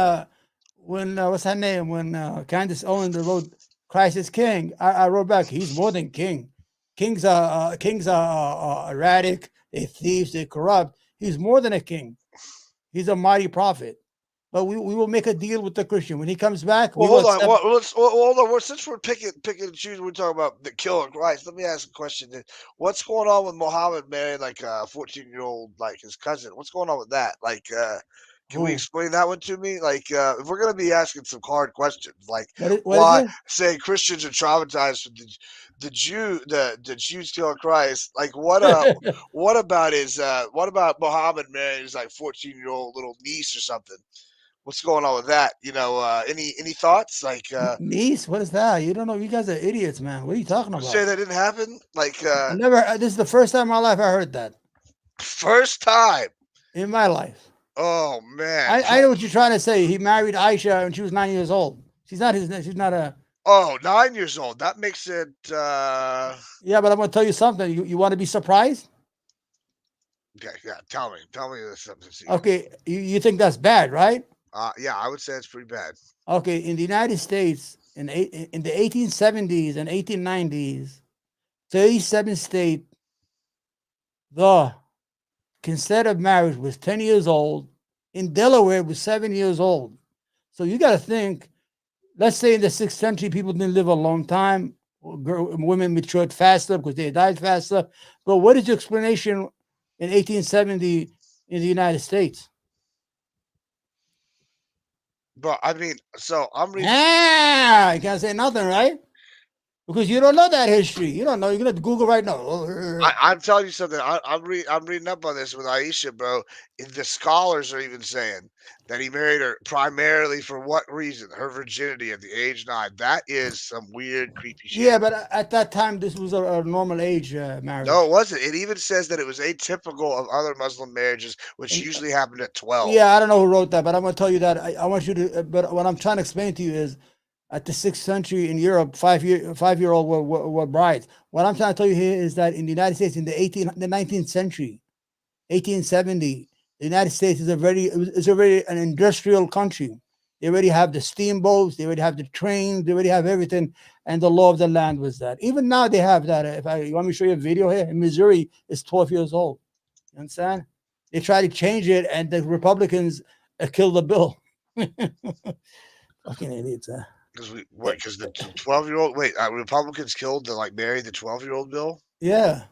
what's her name? When Candace Owens wrote Christ is King, I wrote back, he's more than king. Kings are erratic, they're thieves, they're corrupt. He's more than a king. He's a mighty prophet. But we will make a deal with the Christian when he comes back. Well, hold on. Hold on. Since we're picking and choosing, we're talking about the killer Christ. Let me ask a question. What's going on with Muhammad marrying like a 14-year-old, like his cousin? What's going on with that? Like, can we explain that one to me? Like, if we're gonna be asking some hard questions, like why say Christians are traumatized from the Jews killing Christ? Like, what about Muhammad marrying his like 14-year-old little niece or something? What's going on with that? Any thoughts? Like niece? What is that? You don't know. You guys are idiots, man. What are you talking about? Say that didn't happen? Like I never. This is the first time in my life I heard that. First time in my life. Oh man! I know what you're trying to say. He married Aisha when she was 9 years old. She's not a. Oh, 9 years old. That makes it. Yeah, but I'm gonna tell you something. You want to be surprised? Okay, yeah. Tell me this something. Okay, you think that's bad, right? Yeah, I would say it's pretty bad. Okay, in the United States, in the 1870s and 1890s, 37 states, the consent of marriage was 10 years old. In Delaware, it was 7 years old. So you got to think, let's say in the 6th century, people didn't live a long time. Women matured faster because they died faster. But what is your explanation in 1870 in the United States? But I mean, so I'm reading. You can't say nothing, right? Because you don't know that history. You don't know. You're gonna Google right now. I'm telling you something. I'm reading up on this with Aisha, bro. The scholars are even saying that he married her primarily for what reason? Her virginity at the age 9. That is some weird, creepy shit. Yeah, but at that time, this was a normal age marriage. No, it wasn't. It even says that it was atypical of other Muslim marriages, which usually happened at 12. Yeah, I don't know who wrote that, but I'm gonna tell you that I want you to. But what I'm trying to explain to you is, at the 6th century in Europe, 5-year-old were brides. What I'm trying to tell you here is that in the United States, in the 19th century, 1870, the United States is already an industrial country. They already have the steamboats, they already have the trains, they already have everything, and the law of the land was that. Even now they have that. You want me to show you a video here? In Missouri, it's 12 years old. You understand? They try to change it, and the Republicans killed the bill. Fucking idiots. Because the 12-year-old Republicans killed to marry the 12-year-old bill. Yeah.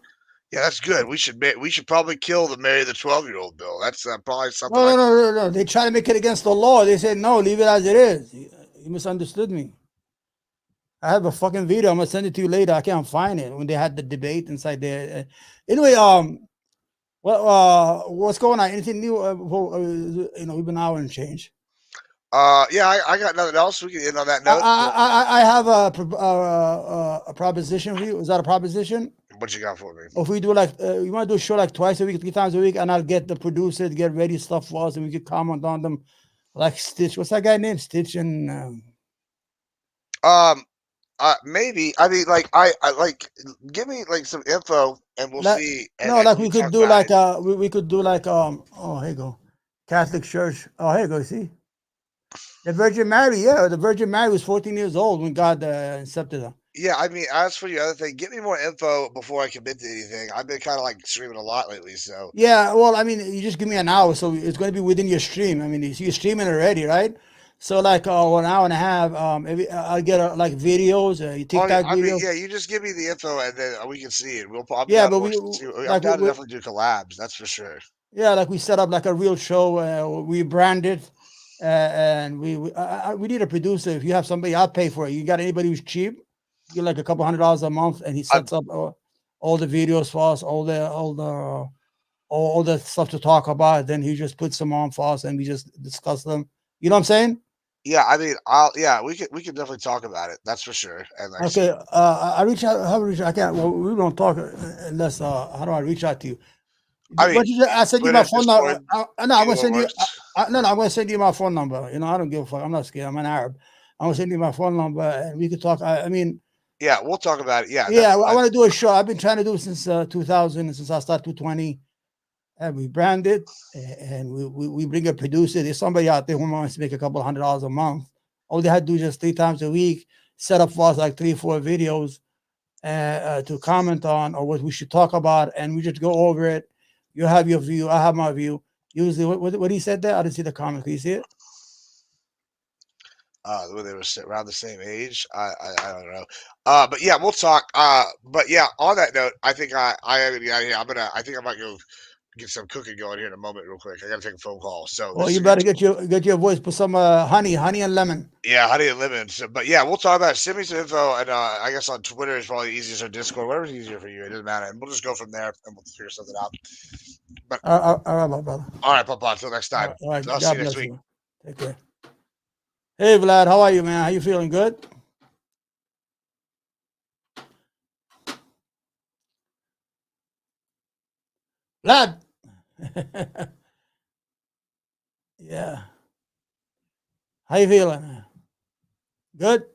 Yeah, that's good. We should probably kill the marry the 12-year-old bill. That's probably something. No. They try to make it against the law. They said no, leave it as it is. You misunderstood me. I have a fucking video. I'm gonna send it to you later. I can't find it when they had the debate inside there. Anyway, what's going on? Anything new? We've been an hour and change. Yeah, I got nothing else. We can end on that note. I have a proposition for you. Is that a proposition? What you got for me? If we do you want to do a show twice a week, 3 times a week, and I'll get the producer to get ready stuff for us, and we could comment on them, like Stitch. What's that guy named? Stitch and. Maybe. I mean, I give me some info, and we'll see. And we could do we could do oh, here you go, Catholic Church. Oh, here you go. See, the Virgin Mary. Yeah, the Virgin Mary was 14 years old when God accepted her. Yeah, I mean, as for the other thing, get me more info before I commit to anything. I've been kind of streaming a lot lately, so. Yeah, well, I mean, you just give me an hour, so it's going to be within your stream. I mean, you're streaming already, right? So 1 hour and a half. I'll get videos. TikTok videos. Yeah, you just give me the info and then we can see it. I'm down to definitely do collabs. That's for sure. Yeah, we set up a real show. We brand it, and we need a producer. If you have somebody, I'll pay for it. You got anybody who's cheap? You get a couple $100 a month, and he sets up all the videos for us, all the stuff to talk about. Then he just puts them on for us, and we just discuss them. You know what I'm saying? Yeah, I mean, we can definitely talk about it. That's for sure. And okay, I reach out. How do I reach out? I can't. Well, we don't talk unless. How do I reach out to you? I mean, I send you my phone number. I'm gonna send you. I'm gonna send you my phone number. I don't give a fuck. I'm not scared. I'm an Arab. I'm gonna send you my phone number, and we could talk. I mean. Yeah, we'll talk about it. Yeah. Yeah, I want to do a show. I've been trying to do it since 2000, since I started 220. And we brand it, and we bring a producer. There's somebody out there who wants to make a couple $100 a month. All they had to do just 3 times a week, set up for us 3 or 4 videos to comment on or what we should talk about, and we just go over it. You have your view, I have my view. Usually, what he said there, I didn't see the comment. Can you see it? When they were around the same age, I don't know. But yeah, we'll talk. But yeah, on that note, I think I am gonna get out of here. I think I might go get some cooking going here in a moment, real quick. I gotta take a phone call. So. Well, you better get your voice. Put some honey and lemon. Yeah, honey and lemon. So, but yeah, we'll talk about it. Send me some info, and I guess on Twitter is probably easiest, or Discord, whatever's easier for you. It doesn't matter, and we'll just go from there, and we'll figure something out. But all right, my brother. All right, Papa. Until next time. All right. I'll see you next week. Take care. Hey, Vlad, how are you, man? How you feeling? Good? Vlad! Yeah. How you feeling? Good?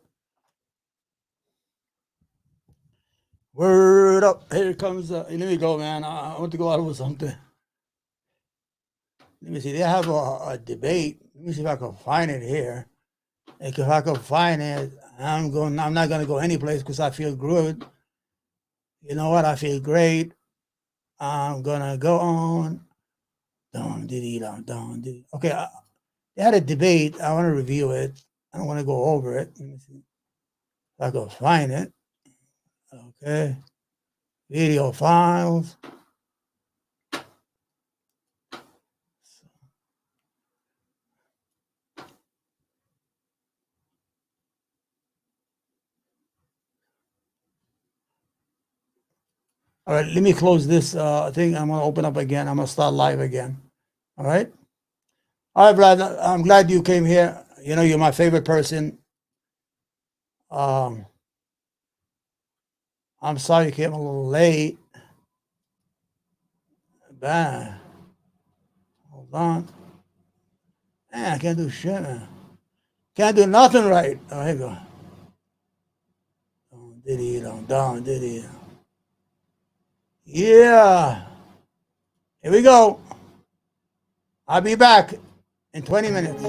Word up. Here comes, let me go, man. I want to go out with something. Let me see. They have a debate. Let me see if I can find it here. Like if I can find it, I'm not gonna go anyplace because I feel good. You know what? I feel great. I'm gonna go on. Okay, they had a debate. I want to review it. I don't want to go over it. Let me see if I can find it. Okay, video files. All right, let me close this thing. I'm gonna open up again. I'm gonna start live again. All right. All right, Vlad. I'm glad you came here. You know, you're my favorite person. I'm sorry you came a little late. Bad. Hold on. Man, I can't do shit, man. Can't do nothing right. Oh, here you go. Did he? Yeah. Here we go. I'll be back in 20 minutes.